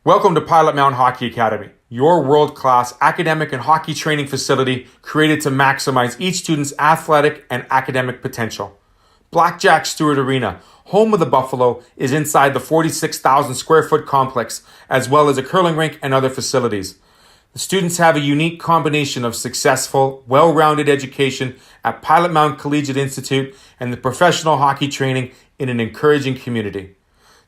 Welcome to Pilot Mountain Hockey Academy, your world-class academic and hockey training facility created to maximize each student's athletic and academic potential. Blackjack Stewart Arena, home of the Buffalo, is inside the 46,000 square foot complex, as well as a curling rink and other facilities. The students have a unique combination of successful, well-rounded education at Pilot Mountain Collegiate Institute and the professional hockey training in an encouraging community.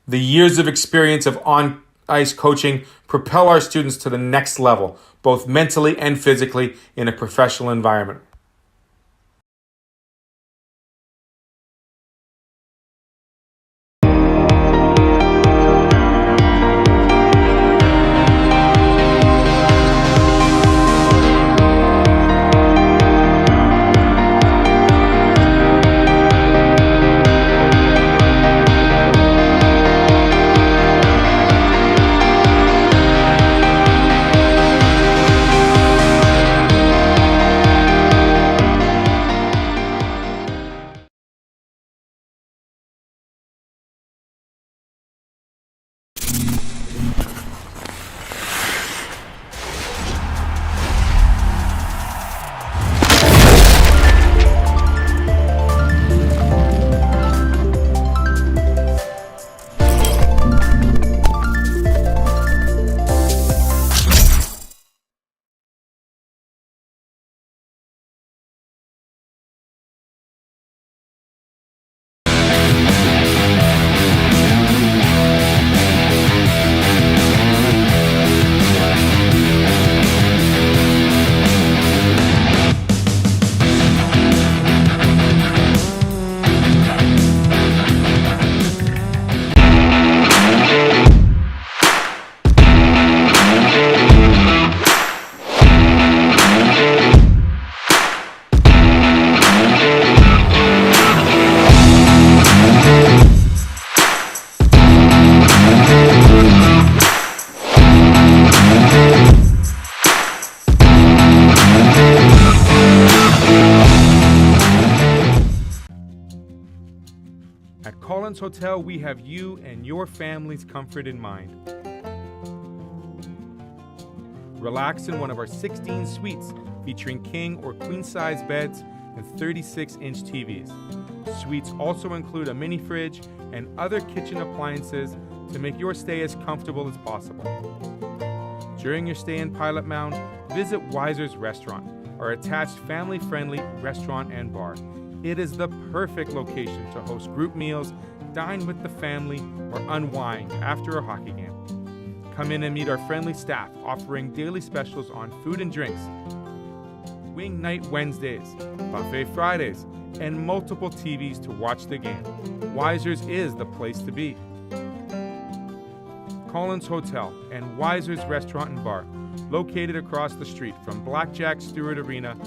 The years of experience of on-ice coaching propel our students to the next level, both mentally and physically, in a professional environment. At Collins Hotel, we have you and your family's comfort in mind. Relax in one of our 16 suites featuring king or queen size beds and 36-inch TVs. Suites also include a mini fridge and other kitchen appliances to make your stay as comfortable as possible. During your stay in Pilot Mound, visit Weiser's Restaurant, our attached family-friendly restaurant and bar. It is the perfect location to host group meals, dine with the family, or unwind after a hockey game. Come in and meet our friendly staff offering daily specials on food and drinks. Wing Night Wednesdays, Buffet Fridays, and multiple TVs to watch the game. Wiser's is the place to be. Collins Hotel and Wiser's Restaurant and Bar, located across the street from Blackjack Stewart Arena.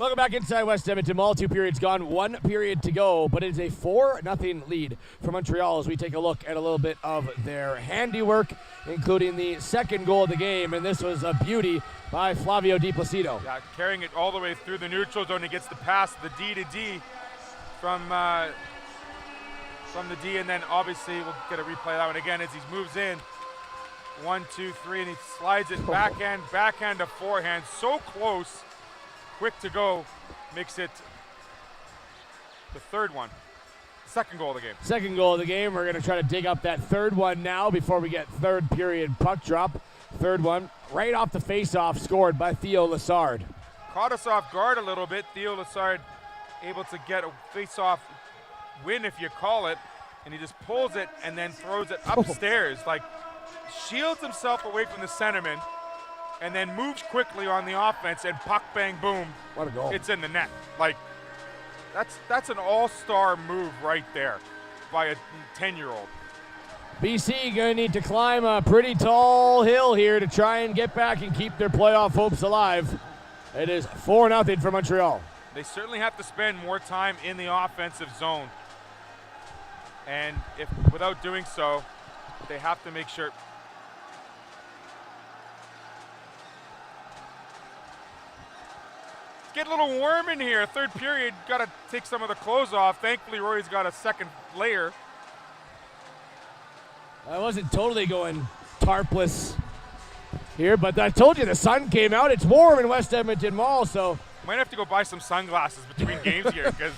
Welcome back inside West Edmonton Mall. 2 periods gone, 1 period to go, but it is a 4-0 lead for Montreal as we take a look at a little bit of their handiwork, including the second goal of the game, and this was a beauty by Flavio Di Placido. Yeah, carrying it all the way through the neutral zone. He gets the pass, the D to D from the D, and then obviously we'll get a replay of that one again as he moves in. 1, 2, 3, and he slides it backhand to forehand. So close, quick to go, makes it the third one. Second goal of the game. Second goal of the game. We're going to try to dig up that third one now before we get third period puck drop. Third one, right off the face-off, scored by Theo Lassard. Caught us off guard a little bit. Theo Lassard able to get a face-off win, if you call it, and he just pulls it and then throws it upstairs, like shields himself away from the centerman, and then moves quickly on the offense, and puck, bang, boom. What a goal. It's in the net. Like, that's an all-star move right there by a 10-year-old. BC going to need to climb a pretty tall hill here to try and get back and keep their playoff hopes alive. It is 4-0 for Montreal. They certainly have to spend more time in the offensive zone. And without doing so, they have to make sure. It's getting a little warm in here. Third period, got to take some of the clothes off. Thankfully, Rory's got a second layer. I wasn't totally going tarpless here, but I told you the sun came out. It's warm in West Edmonton Mall, so. Might have to go buy some sunglasses between games here because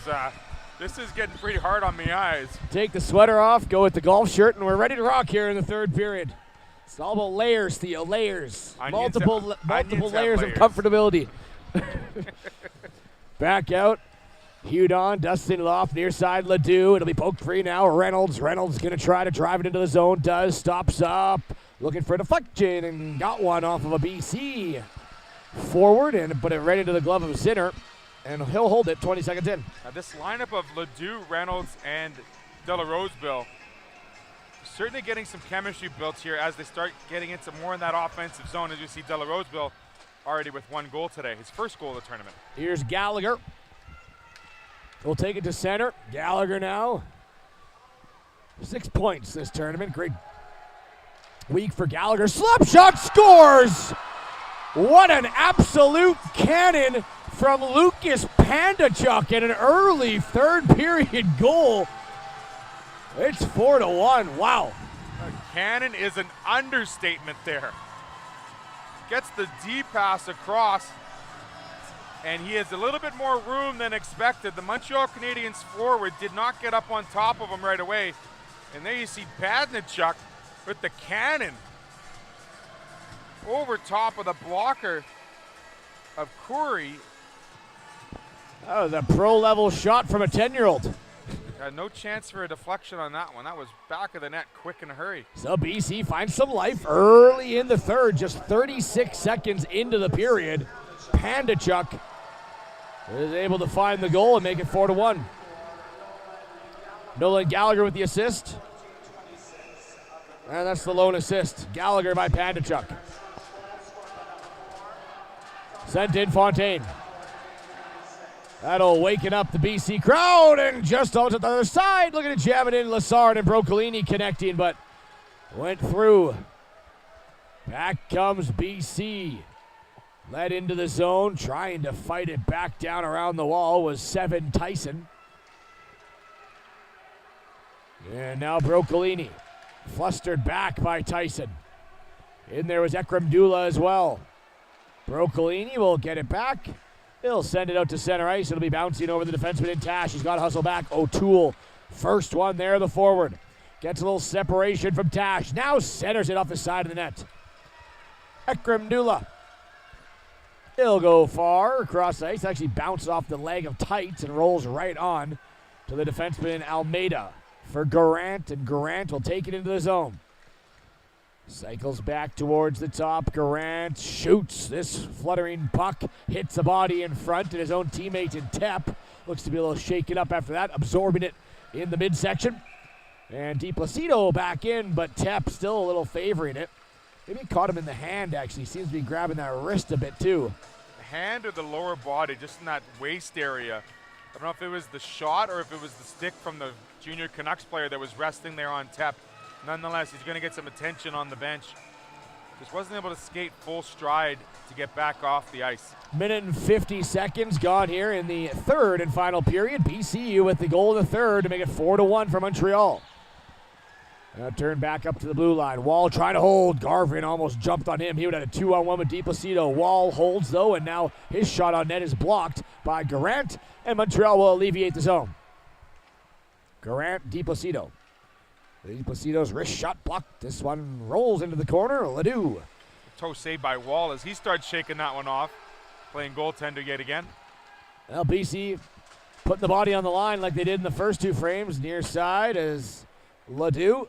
this is getting pretty hard on my eyes. Take the sweater off, go with the golf shirt, and we're ready to rock here in the third period. It's all about layers, Theo, layers. Multiple layers of comfortability. Back out. Hudon, dusting it off, near side Ledoux. It'll be poked free now. Reynolds going to try to drive it into the zone. Does, stops up, looking for a deflection, and got one off of a BC forward and put it right into the glove of Zinner, and he'll hold it 20 seconds in. Now this lineup of Ledoux, Reynolds, and De La Roseville certainly getting some chemistry built here as they start getting into more in that offensive zone. As you see, De La Roseville already with 1 goal today, his first goal of the tournament. Here's Gallagher. We'll take it to center. Gallagher now. 6 points this tournament. Great week for Gallagher. Slap shot, scores! What an absolute cannon from Lucas Pandachuk and an early third period goal. It's 4-1. Wow. A cannon is an understatement there. Gets the D pass across, and he has a little bit more room than expected. The Montreal Canadiens forward did not get up on top of him right away. And there you see Badnichuk with the cannon over top of the blocker of Curry. That was a pro-level shot from a 10-year-old. No chance for a deflection on that one. That was back of the net, quick in a hurry. So BC finds some life early in the third, just 36 seconds into the period. Pandachuk is able to find the goal and make it 4-1. Nolan Gallagher with the assist. And that's the lone assist. Gallagher by Pandachuk. Sent in Fontaine. That'll waken up the BC crowd, and just on to the other side, looking to jam it in. Lassard and Broccolini connecting, but went through. Back comes BC. Led into the zone, trying to fight it back down around the wall was Seven Tyson. And now Broccolini, flustered back by Tyson. In there was Ekrem Dula as well. Broccolini will get it back. He'll send it out to center ice. It'll be bouncing over the defenseman in Tash. He's got to hustle back. O'Toole, first one there, the forward. Gets a little separation from Tash. Now centers it off the side of the net. Ekrem Dula. He'll go far across the ice. Actually bounces off the leg of Tights and rolls right on to the defenseman Almeida for Garant, and Garant will take it into the zone. Cycles back towards the top. Garant shoots. This fluttering puck hits a body in front, and his own teammate in Tep looks to be a little shaken up after that, absorbing it in the midsection. And Di Placido back in, but Tep still a little favoring it. Maybe caught him in the hand, actually. Seems to be grabbing that wrist a bit, too. hand or the lower body, just in that waist area. I don't know if it was the shot or if it was the stick from the junior Canucks player that was resting there on Tep. Nonetheless, he's going to get some attention on the bench. Just wasn't able to skate full stride to get back off the ice. Minute and 50 seconds gone here in the third and final period. BCU with the goal in the third to make it 4-1 for Montreal. Now turn back up to the blue line. Wall trying to hold. Garvin almost jumped on him. He would have a 2-on-1 with DiPlacido. Wall holds though, and now his shot on net is blocked by Garant, and Montreal will alleviate the zone. Garant, DiPlacido. DiPlacido's wrist shot blocked. This one rolls into the corner. Ledoux. Toe saved by Wall as he starts shaking that one off. Playing goaltender yet again. Well, BC putting the body on the line like they did in the first two frames. Near side as Ledoux.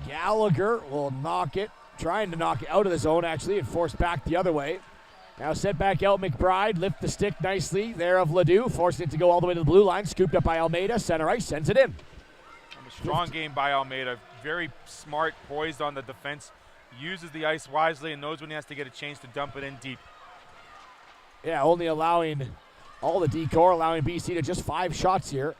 Gallagher will knock it. Trying to knock it out of the zone, actually, and forced back the other way. Now set back out McBride. Lift the stick nicely there of Ledoux. Forcing it to go all the way to the blue line. Scooped up by Almeida. Center ice. Sends it in. A strong game by Almeida. Very smart, poised on the defense. Uses the ice wisely and knows when he has to get a chance to dump it in deep. Yeah, only allowing all the decor, allowing BC to just 5 shots here.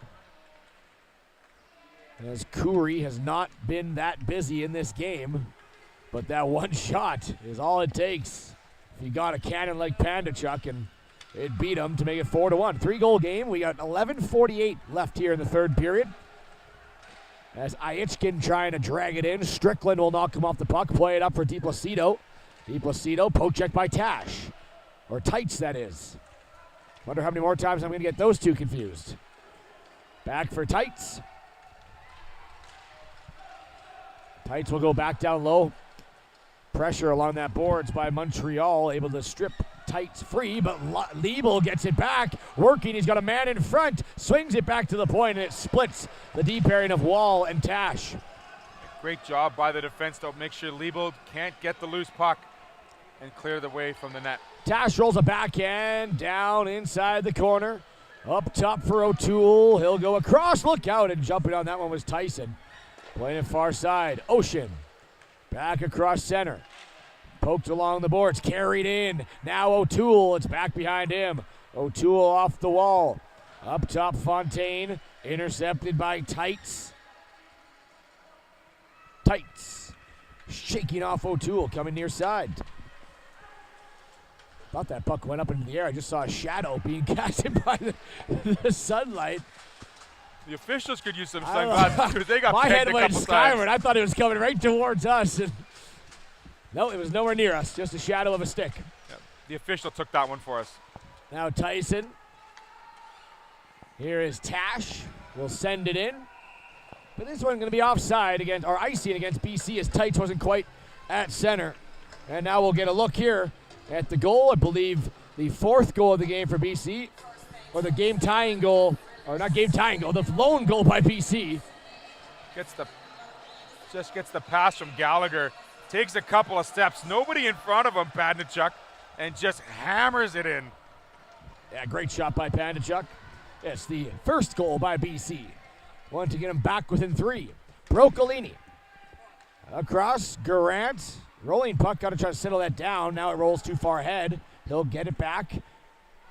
As Kouri has not been that busy in this game, but that one shot is all it takes. If you got a cannon like Pandachuk, and it beat him to make it 4-1. 3-goal game. We got 11:48 left here in the third period. As Aichkin trying to drag it in. Strickland will knock him off the puck. Play it up for DiPlacido. DiPlacido, poke check by Tash. Or Tights, that is. Wonder how many more times I'm going to get those two confused. Back for Tights. Tights will go back down low. Pressure along that boards by Montreal. Able to strip Tights free, but Liebel gets it back. Working, he's got a man in front. Swings it back to the point, and it splits the deep pairing of Wall and Tash. Great job by the defense to make sure Liebel can't get the loose puck and clear the way from the net. Tash rolls a backhand down inside the corner. Up top for O'Toole. He'll go across. Look out, and jumping on that one was Tyson. Playing it far side. Ocean. Back across center. Poked along the boards. Carried in. Now O'Toole. It's back behind him. O'Toole off the wall. Up top Fontaine. Intercepted by Tights. Tights. Shaking off O'Toole. Coming near side. Thought that puck went up into the air. I just saw a shadow being casted by the sunlight. The officials could use some sunglasses because they got my head pegged a went couple skyward. times. I thought it was coming right towards us. No, it was nowhere near us. Just a shadow of a stick. Yep. The official took that one for us. Now Tyson. Here is Tash. We'll send it in. But this one going to be offside against, or icing against BC as Tights wasn't quite at center. And now we'll get a look here at the goal. I believe the 4th goal of the game for BC, or the game tying goal. Or not game tying goal, the lone goal by BC. Just gets the pass from Gallagher. Takes a couple of steps. Nobody in front of him, Pandachuk, and just hammers it in. Yeah, great shot by Pandachuk. It's the 1st goal by BC. Want to get him back within 3. Broccolini. Across, Garant. Rolling puck, got to try to settle that down. Now it rolls too far ahead. He'll get it back.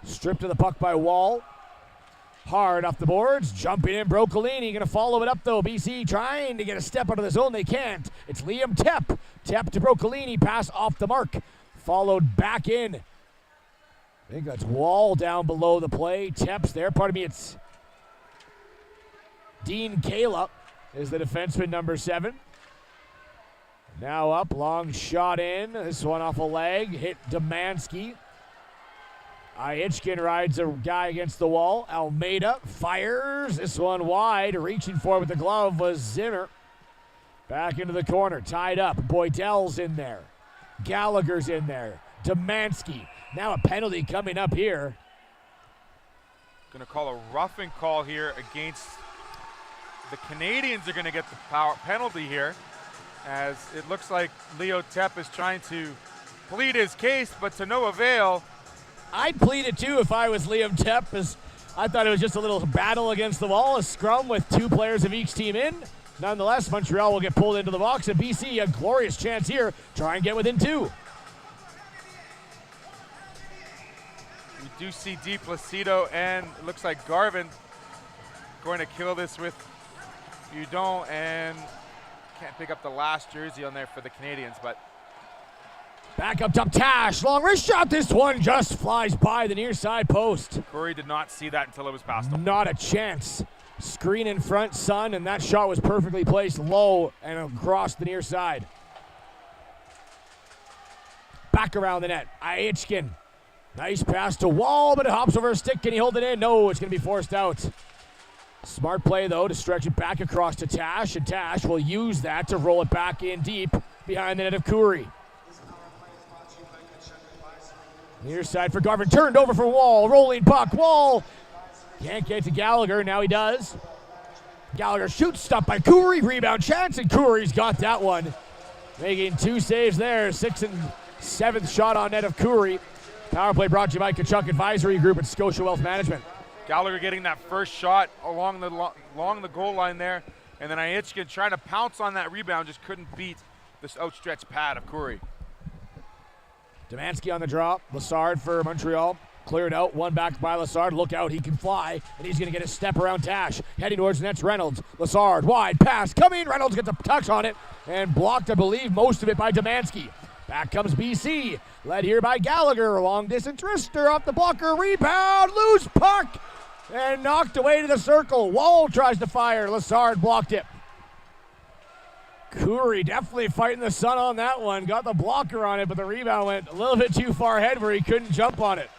Stripped to the puck by Wall. Hard off the boards, jumping in, Broccolini, going to follow it up though. BC trying to get a step out of the zone, they can't. It's Liam Tep. Tep to Broccolini, pass off the mark. Followed back in. I think that's Wall down below the play. Tep's there, pardon me, it's Dean Kayla is the defenseman, number 7. Now up, long shot in. This one off a leg, hit Demansky. Aichkin rides a guy against the wall. Almeida fires. This one wide. Reaching for it with the glove was Zimmer. Back into the corner. Tied up. Boydell's in there. Gallagher's in there. Demansky. Now a penalty coming up here. Going to call a roughing call here against the Canadiens. Are going to get the penalty here, as it looks like Leo Tep is trying to plead his case, but to no avail. I'd plead it too if I was Liam Tep, as I thought it was just a little battle against the wall, a scrum with 2 players of each team in. Nonetheless, Montreal will get pulled into the box, and BC a glorious chance here. Try and get within 2. do see Di Placido and it looks like Garvin going to kill this with Udon, and can't pick up the last jersey on there for the Canadiens, but back up top, Tash, long wrist shot. This one just flies by the near side post. Curry did not see that until it was past him. Not a chance. Screen in front, Sun, and that shot was perfectly placed low and across the near side. Back around the net, Aichkin. Nice pass to Wall, but it hops over a stick. Can he hold it in? No, it's going to be forced out. Smart play, though, to stretch it back across to Tash, and Tash will use that to roll it back in deep behind the net of Curry. Near side for Garvin, turned over for Wall, rolling puck, Wall can't get to Gallagher, now he does. Gallagher shoots, stopped by Curry, rebound chance, and Curry's got that one. Making 2 saves there, 6th and 7th shot on net of Curry. Power play brought to you by Kachuk Advisory Group at Scotia Wealth Management. Gallagher getting that first shot along the goal line there, and then Aichkin trying to pounce on that rebound, just couldn't beat this outstretched pad of Curry. Demansky on the draw. Lassard for Montreal. Cleared out. One back by Lassard. Look out. He can fly. And he's going to get a step around Tash. Heading towards the net's Reynolds. Lassard. Wide pass. Coming. Reynolds gets a touch on it. And blocked, I believe, most of it by Demansky. Back comes BC. Led here by Gallagher. Long distance wrister off the blocker. Rebound. Loose puck. And knocked away to the circle. Wall tries to fire. Lassard blocked it. Curry definitely fighting the sun on that one. Got the blocker on it, but the rebound went a little bit too far ahead where he couldn't jump on it.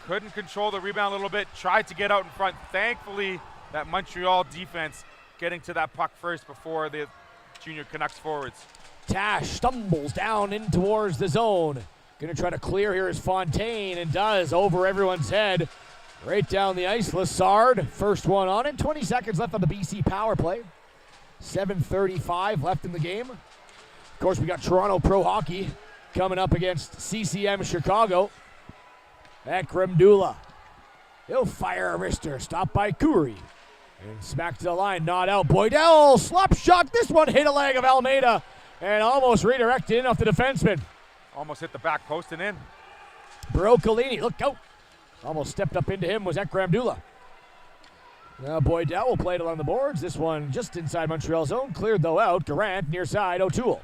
Couldn't control the rebound a little bit. Tried to get out in front. Thankfully, that Montreal defense getting to that puck first before the junior Canucks forwards. Tash stumbles down in towards the zone. Gonna try to clear here is Fontaine, and does, over everyone's head. Right down the ice, Lassard. First one on it. 20 seconds left on the BC power play. 7:35 left in the game. Of course, we got Toronto Pro Hockey coming up against CCM Chicago. Ekrem Dula. He'll fire a wrister. Stopped by Curry. And smacked to the line. Not out. Boydell. Slap shot. This one hit a leg of Almeida. And almost redirected in off the defenseman. Almost hit the back post and in. Broccolini. Look out. Almost stepped up into him was Ekrem Dula. Now Boydell will play it along the boards. This one just inside Montreal zone. Cleared though out. Durant near side. O'Toole.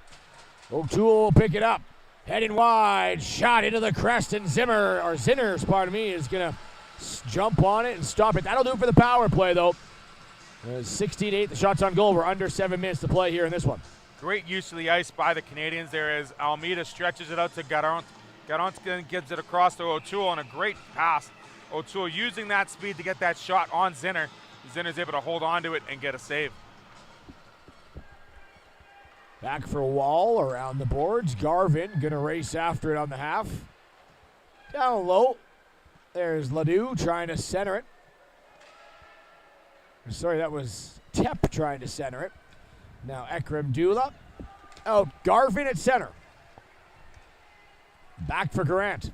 O'Toole will pick it up. Heading wide. Shot into the crest. And Zinner, pardon me, is going to jump on it and stop it. That'll do it for the power play though. 16-8. The shots on goal. We're under 7 minutes to play here in this one. Great use of the ice by the Canadiens there as Almeida stretches it out to Garant. Garant then gives it across to O'Toole on a great pass. O'Toole using that speed to get that shot on Zinner. Zinner's able to hold on to it and get a save. Back for Wall around the boards. Garvin going to race after it on the half. Down low. There's Ledoux trying to center it. Sorry, that was Tep trying to center it. Now Ekrem Dula. Oh, Garvin at center. Back for Garant.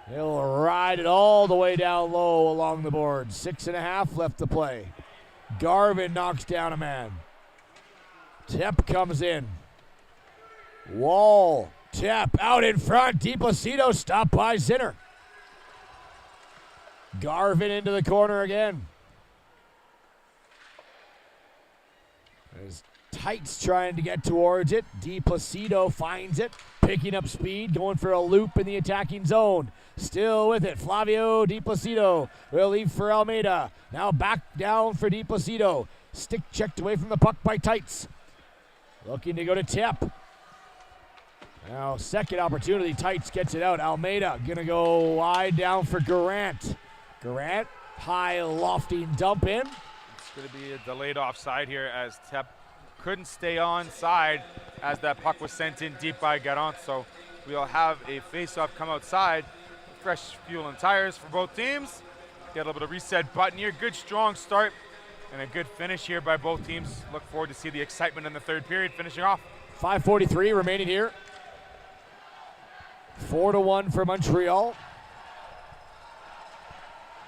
He'll ride it all the way down low along the board. 6.5 left to play. Garvin knocks down a man. Tep comes in. Wall. Tep out in front. Di Placido stopped by Zinner. Garvin into the corner again. There's Tights trying to get towards it. Di Placido finds it. Picking up speed. Going for a loop in the attacking zone. Still with it. Flavio Di Placido will leave for Almeida. Now back down for Di Placido. Stick checked away from the puck by Tights. Looking to go to Tep. Now second opportunity. Tights gets it out. Almeida gonna go wide down for Garant. Garant, high lofting dump in. It's gonna be a delayed offside here as Tep couldn't stay on side as that puck was sent in deep by Garant. So we'll have a face-off come outside. Fresh fuel and tires for both teams. Get a little bit of reset button here. Good strong start and a good finish here by both teams. Look forward to see the excitement in the third period finishing off. 5:43 remaining here. 4-1 for Montreal.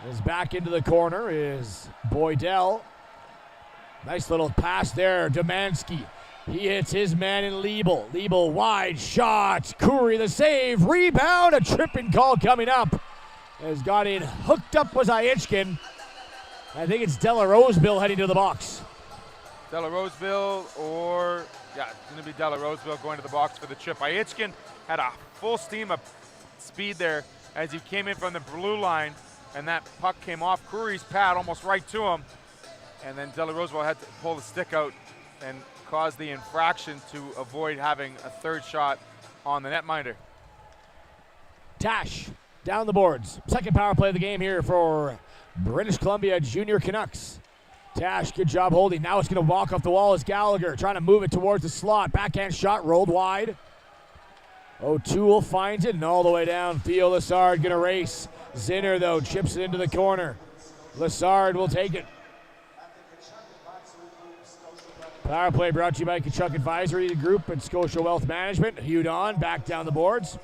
Is back into the corner is Boydell. Nice little pass there. Demansky. He hits his man in Liebel. Liebel wide shot. Curry the save. Rebound. A tripping call coming up. has got in. Hooked up was Aichkin. I think it's Della Roseville heading to the box. Della Roseville it's going to be Della Roseville going to the box for the chip. Aichkin had a full steam of speed there as he came in from the blue line, and that puck came off Curry's pad almost right to him. And then Della Roseville had to pull the stick out and cause the infraction to avoid having a third shot on the netminder. Tash down the boards. Second power play of the game here for British Columbia Junior Canucks. Tash, good job holding. Now it's going to walk off the wall as Gallagher trying to move it towards the slot. Backhand shot rolled wide. O'Toole finds it and all the way down. Theo Lassard going to race. Zinner, though, chips it into the corner. Lassard will take it. Power play brought to you by Kachuk Advisory Group and Scotia Wealth Management. Hudon back down the boards.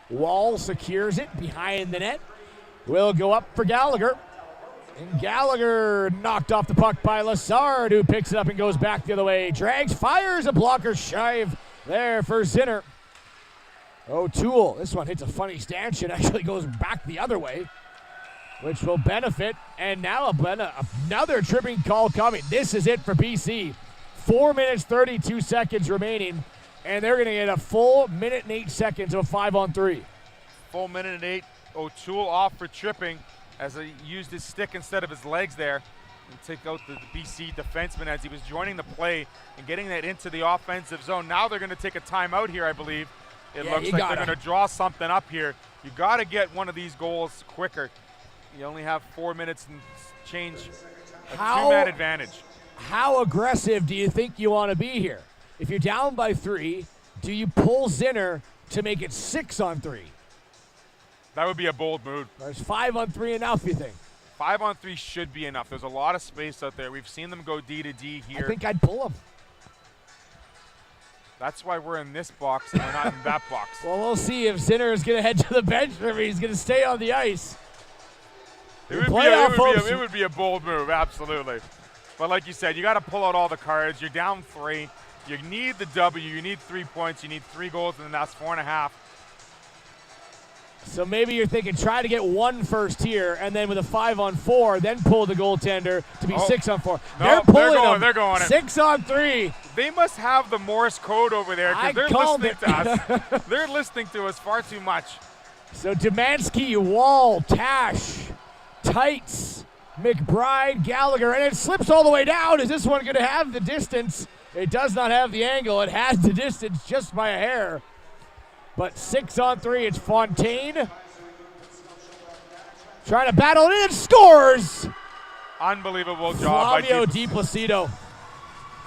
Wall secures it behind the net. Will go up for Gallagher. And Gallagher knocked off the puck by Lassard, who picks it up and goes back the other way. Drags, fires a blocker shive there for Zinner. O'Toole, this one hits a funny stanchion, actually goes back the other way, which will benefit. And now another tripping call coming. This is it for BC. 4 minutes, 32 seconds remaining, and they're going to get a full minute and 8 seconds of a 5-on-3. Full minute and 8. O'Toole off for tripping as he used his stick instead of his legs there and take out the BC defenseman as he was joining the play and getting that into the offensive zone. Now they're going to take a timeout here, I believe. It looks like they're going to draw something up here. You got to get one of these goals quicker. You only have 4 minutes and change, a two-man advantage. How aggressive do you think you want to be here? If you're down by 3, do you pull Zinner to make it 6-on-3? That would be a bold move. There's 5-on-3 enough, you think? 5-on-3 should be enough. There's a lot of space out there. We've seen them go D to D here. I think I'd pull him. That's why we're in this box and we're not in that box. Well, we'll see if Zinner is going to head to the bench or if he's going to stay on the ice. It would be a bold move, absolutely. But like you said, you got to pull out all the cards. You're down 3. You need the W. You need 3 points. You need 3 goals, and then that's 4.5. So maybe you're thinking try to get 1 first here, and then with a 5-on-4, then pull the goaltender to be 6-on-4. No, they're going 6-on-3. They must have the Morse code over there because they're listening to us. They're listening to us far too much. So Demansky, Wall, Tash, Tights, McBride, Gallagher, and it slips all the way down. Is this one going to have the distance? It does not have the angle. It has the distance just by a hair. But 6-on-3, it's Fontaine. Trying to battle it in and scores! Unbelievable job Flavio Di Placido.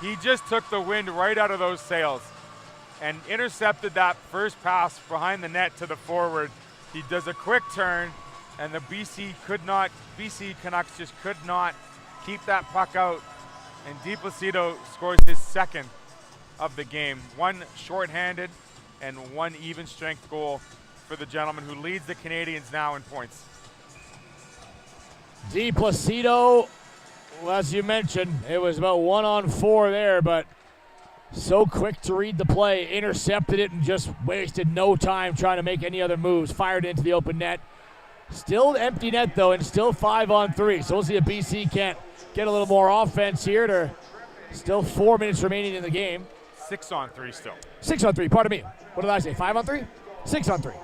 He just took the wind right out of those sails and intercepted that first pass behind the net to the forward. He does a quick turn, and the BC Canucks just could not keep that puck out. And Di Placido scores his second of the game. 1 shorthanded and 1 even strength goal for the gentleman who leads the Canadiens now in points. Di Placido, well, as you mentioned, it was about 1-on-4 there, but so quick to read the play, intercepted it and just wasted no time trying to make any other moves, fired into the open net. Still empty net though, and still 5-on-3. So we'll see if BC can't get a little more offense here. Still 4 minutes remaining in the game. 6-on-3 still. 6-on-3, pardon me. What did I say, 5-on-3? 6-on-3.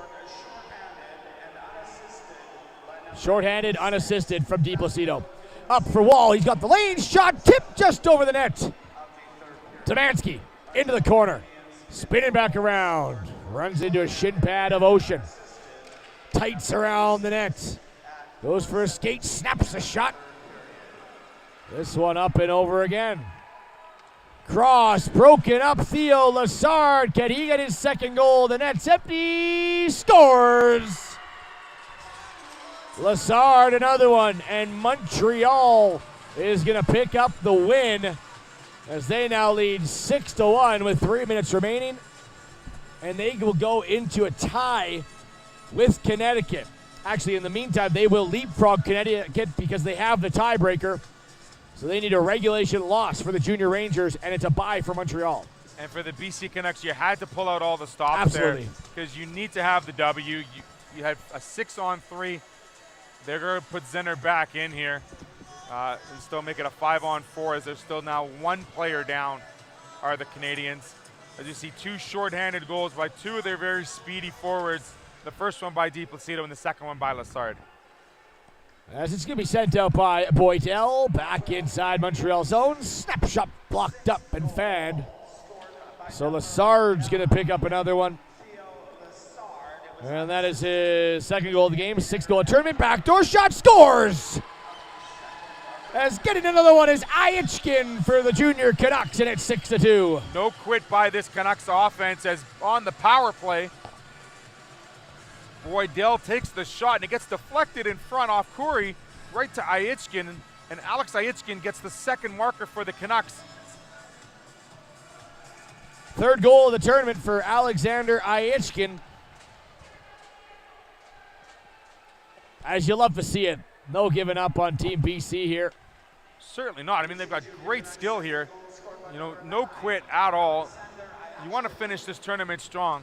Shorthanded, unassisted from Di Placido. Up for Wall, he's got the lane shot, tipped just over the net. Demansky into the corner, spinning back around, runs into a shin pad of Ocean. Tights around the net, goes for a skate, snaps a shot. This one up and over again. Cross, broken up, Theo Lassard. Can he get his second goal? The net's empty, scores! Lassard, another one, and Montreal is going to pick up the win as they now lead 6-1 with 3 minutes remaining, and they will go into a tie with Connecticut. Actually, in the meantime, they will leapfrog Connecticut because they have the tiebreaker. So they need a regulation loss for the Junior Rangers, and it's a bye for Montreal. And for the BC Canucks, you had to pull out all the stops there because you need to have the W. you had a 6-on-3. They're going to put Zinner back in here and still make it a 5-on-4 as there's still now one player down are the Canadiens. As you see, 2 shorthanded goals by 2 of their very speedy forwards. The first one by DiPlacido and the second one by Lassard. As it's going to be sent out by Boydell, back inside Montreal zone. Snapshot blocked up and fanned. So Lassard's going to pick up another one. And that is his second goal of the game, 6th goal of the tournament. Backdoor shot, scores! As getting another one is Aichkin for the junior Canucks, and it's 6-2. No quit by this Canucks offense as on the power play, Boydell takes the shot and it gets deflected in front off Corey right to Aichkin, and Alex Aichkin gets the second marker for the Canucks. Third goal of the tournament for Alexander Aichkin. As you love to see it, no giving up on Team BC here. Certainly not. I mean, they've got great skill here. You know, no quit at all. You want to finish this tournament strong.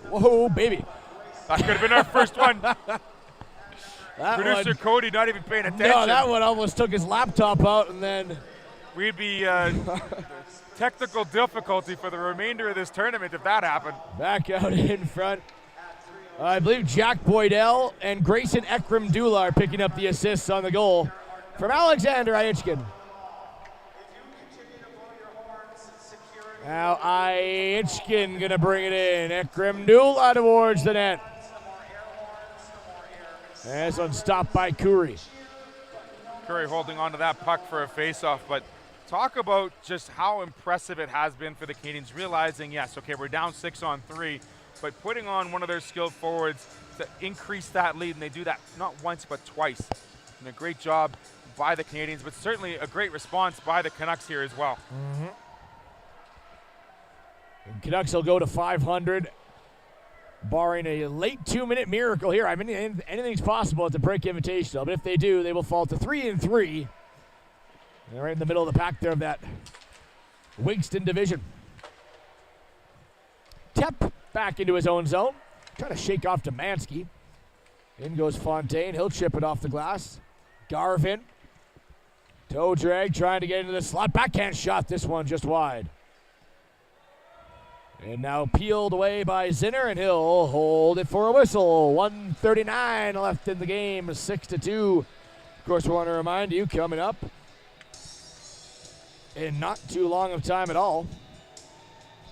Whoa, baby. That could have been our first one. That Producer one, Cody not even paying attention. no, that one almost took his laptop out, and then We'd be technical difficulty for the remainder of this tournament if that happened. back out in front. I believe Jack Boydell and Grayson Ekram-Dula are picking up the assists on the goal from Alexander Aichkin. Now Aichkin gonna bring it in. Ekram-Dula towards the net. And this one stopped by Curry. Curry holding on to that puck for a faceoff, but talk about just how impressive it has been for the Canadiens, realizing, yes, okay, we're down 6-on-3, but putting on one of their skilled forwards to increase that lead, and they do that not once but twice. And a great job by the Canadiens, but certainly a great response by the Canucks here as well. And Canucks will go to 500, barring a late 2-minute miracle here. I mean, anything's possible at the Brick Invitational, but if they do, they will fall to 3-3. They're right in the middle of the pack there of that Wigston division. Tep back into his own zone. Trying to shake off Demansky. In goes Fontaine. He'll chip it off the glass. Garvin. Toe drag trying to get into the slot. Backhand shot. This one just wide. And now peeled away by Zinner, and he'll hold it for a whistle. 1:39 left in the game. 6-2. Of course, we want to remind you, coming up in not too long of time at all,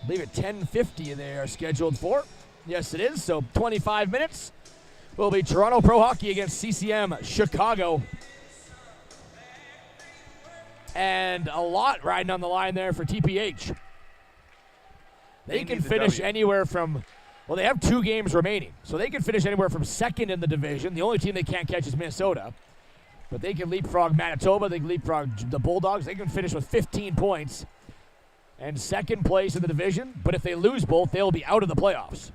I believe at 10:50 they are scheduled for. Yes, it is. So 25 minutes will be Toronto Pro Hockey against CCM Chicago. And a lot riding on the line there for TPH. They can finish anywhere from, well, they have 2 games remaining. So they can finish anywhere from second in the division. The only team they can't catch is Minnesota. But they can leapfrog Manitoba. They can leapfrog the Bulldogs. They can finish with 15 points and second place in the division. But if they lose both, they'll be out of the playoffs.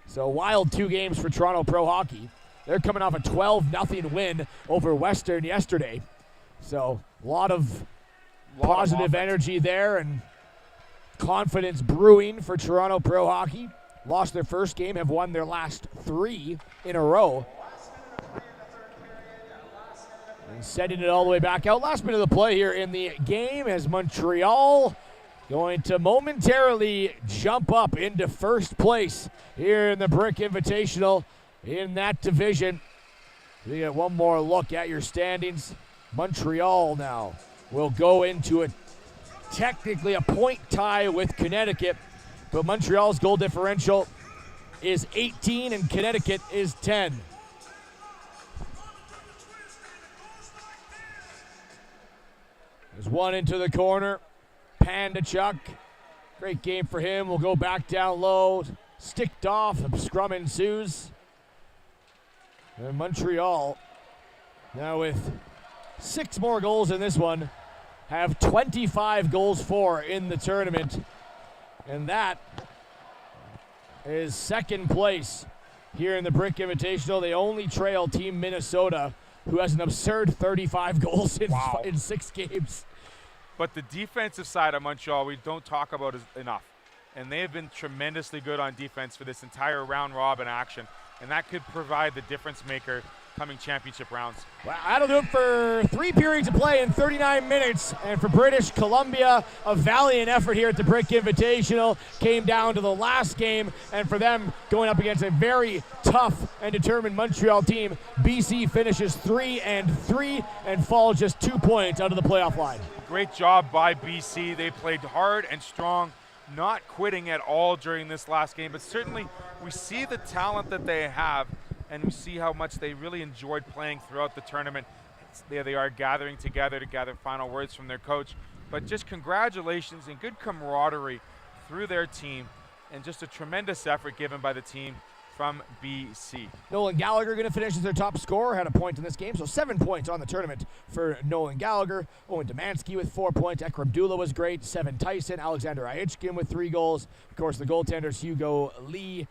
So wild 2 games for Toronto Pro Hockey. They're coming off a 12-0 win over Western yesterday. So a lot of positive energy there and confidence brewing for Toronto Pro Hockey. Lost their first game, have won their last 3 in a row. And sending it all the way back out. Last minute of the play here in the game as Montreal going to momentarily jump up into first place here in the Brick Invitational in that division. You get one more look at your standings. Montreal now will go into technically a point tie with Connecticut, but Montreal's goal differential is 18 and Connecticut is 10. There's one into the corner. Pandachuk. Great game for him. We'll go back down low. Sticked off. A scrum ensues. And Montreal, now with 6 more goals in this one, have 25 goals for in the tournament. And that is second place here in the Brick Invitational. They only trail Team Minnesota, who has an absurd 35 goals in 6 games. But the defensive side of Montreal we don't talk about enough. and they have been tremendously good on defense for this entire round robin action, and that could provide the difference maker coming championship rounds. Well, that'll do it for 3 periods of play in 39 minutes. And for British Columbia, a valiant effort here at the Brick Invitational. Came down to the last game, and for them going up against a very tough and determined Montreal team, BC finishes 3-3 and falls just 2 points out of the playoff line. Great job by BC. They played hard and strong, not quitting at all during this last game, but certainly we see the talent that they have, and we see how much they really enjoyed playing throughout the tournament. There they are gathering together to gather final words from their coach. But just congratulations and good camaraderie through their team, and just a tremendous effort given by the team from BC. Nolan Gallagher going to finish as their top scorer, had a point in this game, so 7 points on the tournament for Nolan Gallagher. Owen Domanski with 4 points. Ekram Dula was great. 7 Tyson. Alexander Aichkin with 3 goals. Of course, the goaltenders Hugo Lee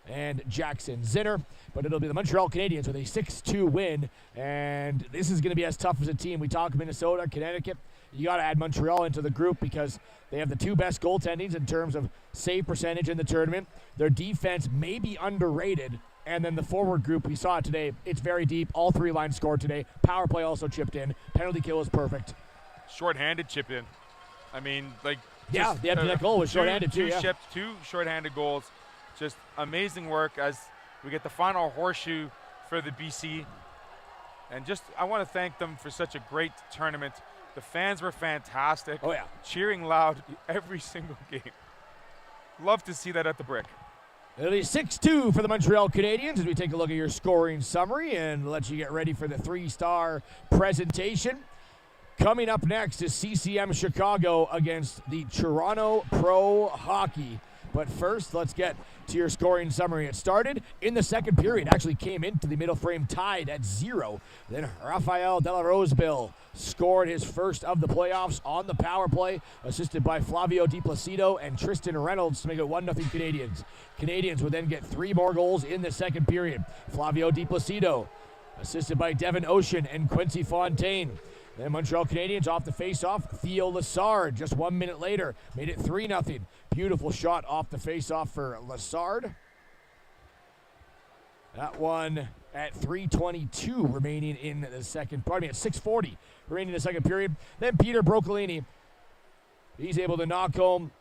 and Jackson Zinner. But it'll be the Montreal Canadiens with a 6-2 win, and this is going to be as tough as a team. We talk Minnesota, Connecticut. You got to add Montreal into the group because they have the 2 best goaltendings in terms of save percentage in the tournament. Their defense may be underrated, and then the forward group, we saw it today, it's very deep. All 3 lines scored today. Power play also chipped in. Penalty kill is perfect. Short-handed chip in. I mean, like, yeah, the empty net goal was short-handed too. Yeah. Two short-handed goals. Just amazing work as we get the final horseshoe for the BC. And just, I want to thank them for such a great tournament. The fans were fantastic. Oh, yeah. Cheering loud every single game. Love to see that at the Brick. It'll be 6-2 for the Montreal Canadiens as we take a look at your scoring summary and let you get ready for the 3-star presentation. Coming up next is CCM Chicago against the Toronto Pro Hockey. But first, let's get to your scoring summary. It started in the second period, actually came into the middle frame tied at 0. Then Rafael De La Rosebill scored his first of the playoffs on the power play, assisted by Flavio Di Placido and Tristan Reynolds to make it 1-0 Canadiens. Canadiens would then get 3 more goals in the second period. Flavio Di Placido, assisted by Devin Ocean and Quincy Fontaine. Then Montreal Canadiens off the face-off. Theo Lassard just 1 minute later made it 3-0. Beautiful shot off the face-off for Lassard. That one at 3:22 remaining in the second. Pardon me, at 6:40 remaining in the second period. Then Peter Broccolini, he's able to knock home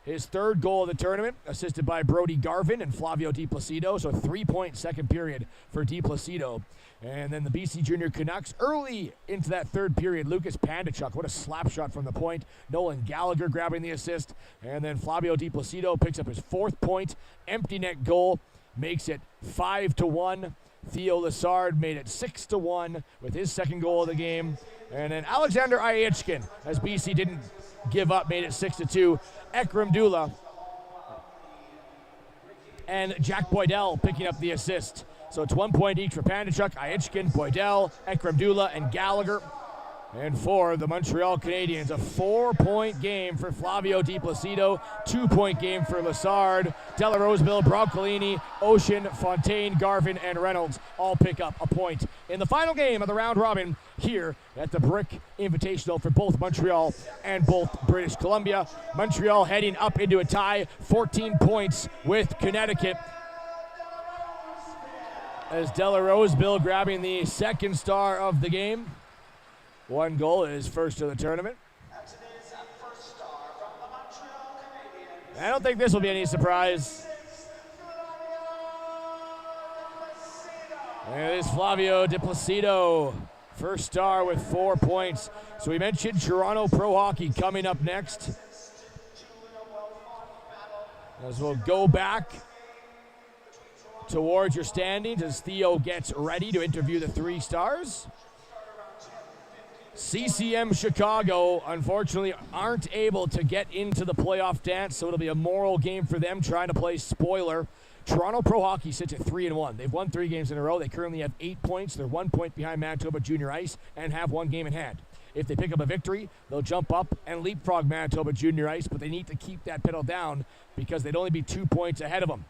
his 3rd goal of the tournament, assisted by Brody Garvin and Flavio Di Placido. So a 3-point second period for Di Placido. And then the BC Junior Canucks early into that 3rd period. Lucas Pandachuk, what a slap shot from the point. Nolan Gallagher grabbing the assist. And then Flavio Di Placido picks up his 4th point. Empty net goal makes it 5-1. Theo Lassard made it 6-1 with his 2nd goal of the game. And then Alexander Aichkin, as BC didn't give up, made it 6-2. Ekram Dula and Jack Boydell picking up the assist. So it's 1 point each for Pandachuk, Aichkin, Boydell, Ekram Dula, and Gallagher. And for the Montreal Canadiens, a 4-point game for Flavio Di Placido, 2-point game for Lassard. De La Rosebill, Broccolini, Ocean, Fontaine, Garvin, and Reynolds all pick up a point in the final game of the round robin here at the Brick Invitational for both Montreal and both British Columbia. Montreal heading up into a tie, 14 points with Connecticut, as De La Rosebill grabbing the 2nd star of the game. 1 goal is first of the tournament. I don't think this will be any surprise. And it is Flavio Di Placido, first star with 4 points. So we mentioned Toronto Pro Hockey coming up next. As we'll go back towards your standings as Theo gets ready to interview the 3 stars. CCM Chicago, unfortunately, aren't able to get into the playoff dance, so it'll be a moral game for them trying to play spoiler. Toronto Pro Hockey sits at 3-1. They've won 3 games in a row. They currently have 8 points. They're 1 point behind Manitoba Junior Ice and have 1 game in hand. If they pick up a victory, they'll jump up and leapfrog Manitoba Junior Ice, but they need to keep that pedal down because they'd only be 2 points ahead of them.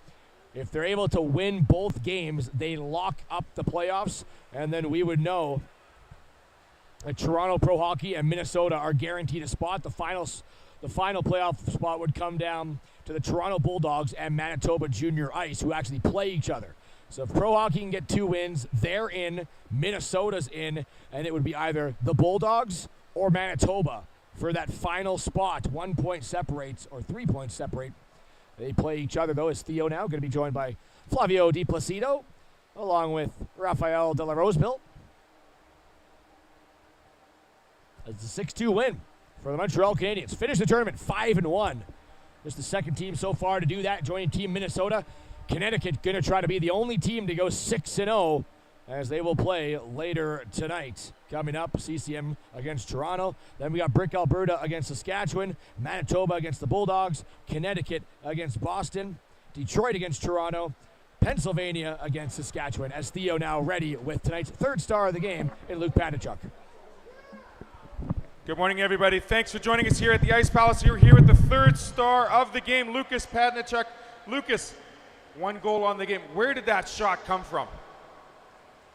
If they're able to win both games, they lock up the playoffs, and then we would know that Toronto Pro Hockey and Minnesota are guaranteed a spot. The final playoff spot would come down to the Toronto Bulldogs and Manitoba Junior Ice, who actually play each other. So if Pro Hockey can get 2 wins, they're in, Minnesota's in, and it would be either the Bulldogs or Manitoba for that final spot. 1 point separates, or 3 points separate. They play each other, though, as Theo now going to be joined by Flavio Di Placido, along with Rafael De La Roseville. It's a 6-2 win for the Montreal Canadiens. Finished the tournament 5-1. Just the second team so far to do that, joining Team Minnesota. Connecticut going to try to be the only team to go 6-0 as they will play later tonight. Coming up, CCM against Toronto. Then we got Brick Alberta against Saskatchewan, Manitoba against the Bulldogs, Connecticut against Boston, Detroit against Toronto, Pennsylvania against Saskatchewan, as Theo now ready with tonight's third star of the game in Luke Pandachuk. Good morning, everybody. Thanks for joining us here at the Ice Palace. You're here with the third star of the game, Lucas Padnachuk. Lucas, 1 goal on the game. Where did that shot come from?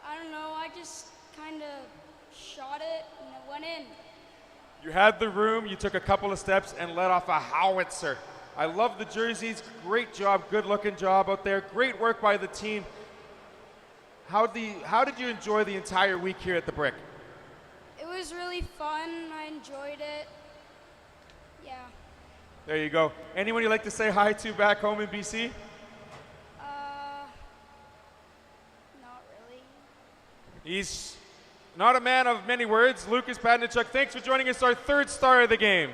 I don't know. I just kind of shot it and it went in. You had the room, you took a couple of steps and let off a howitzer. I love the jerseys. Great job, good looking job out there. Great work by the team. How did you enjoy the entire week here at the Brick? It was really fun. I enjoyed it. Yeah. There you go. Anyone you'd like to say hi to back home in BC? Not really. He's not a man of many words. Lucas Padnachuk, thanks for joining us, our third star of the game.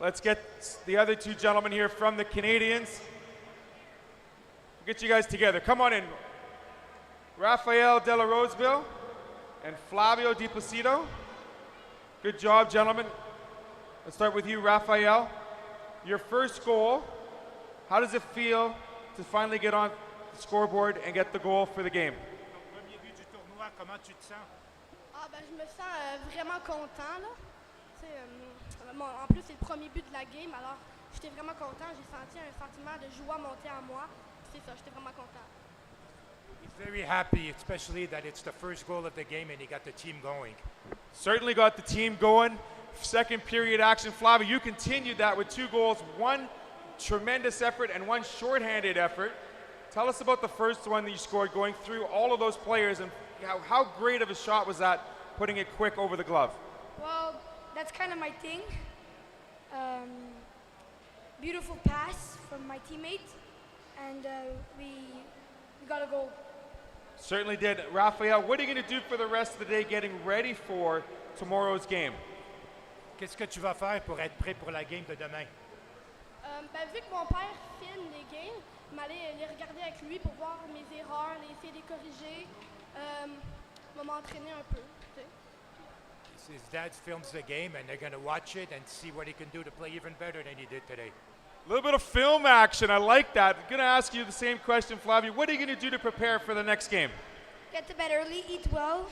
Let's get the other 2 gentlemen here from the Canadiens. Get you guys together. Come on in. Rafael De La Roseville and Flavio Di Placido. Good job, gentlemen. Let's start with you, Rafael. Your first goal, how does it feel to finally get on the scoreboard and get the goal for the game? Je me sens vraiment content, là. En plus, c'est le premier but de la game, alors j'étais vraiment content. J'ai senti un sentiment de joie monter en moi. C'est ça, j'étais vraiment content. He's very happy, especially that it's the first goal of the game and he got the team going. Certainly got the team going. Second period action. Flavio, you continued that with 2 goals, 1 tremendous effort and 1 shorthanded effort. Tell us about the first one that you scored, going through all of those players, and how great of a shot was that, putting it quick over the glove? Well, that's kind of my thing. Beautiful pass from my teammate, and we got a goal. Certainly did. Rafael, what are you going to do for the rest of the day getting ready for tomorrow's game? Qu'est-ce que tu vas faire pour être prêt pour la game de demain? Vu que mon père filme les games, je vais aller les regarder avec lui pour voir mes erreurs, essayer de les corriger, m'entraîner un peu. His dad films the game and they're going to watch it and see what he can do to play even better than he did today. A little bit of film action. I like that. I'm going to ask you the same question, Flavio. What are you going to do to prepare for the next game? Get to bed early, eat well,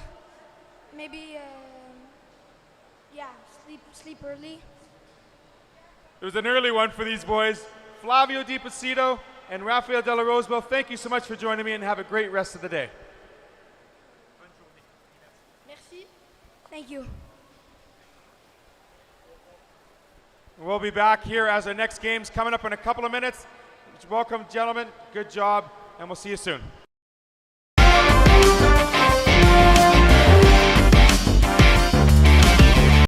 maybe, sleep early. It was an early one for these boys. Flavio Di Placido and Rafael De La Roseville, thank you so much for joining me and have a great rest of the day. Merci. Thank you. We'll be back here as our next game's coming up in a couple of minutes. Welcome, gentlemen. Good job, and we'll see you soon.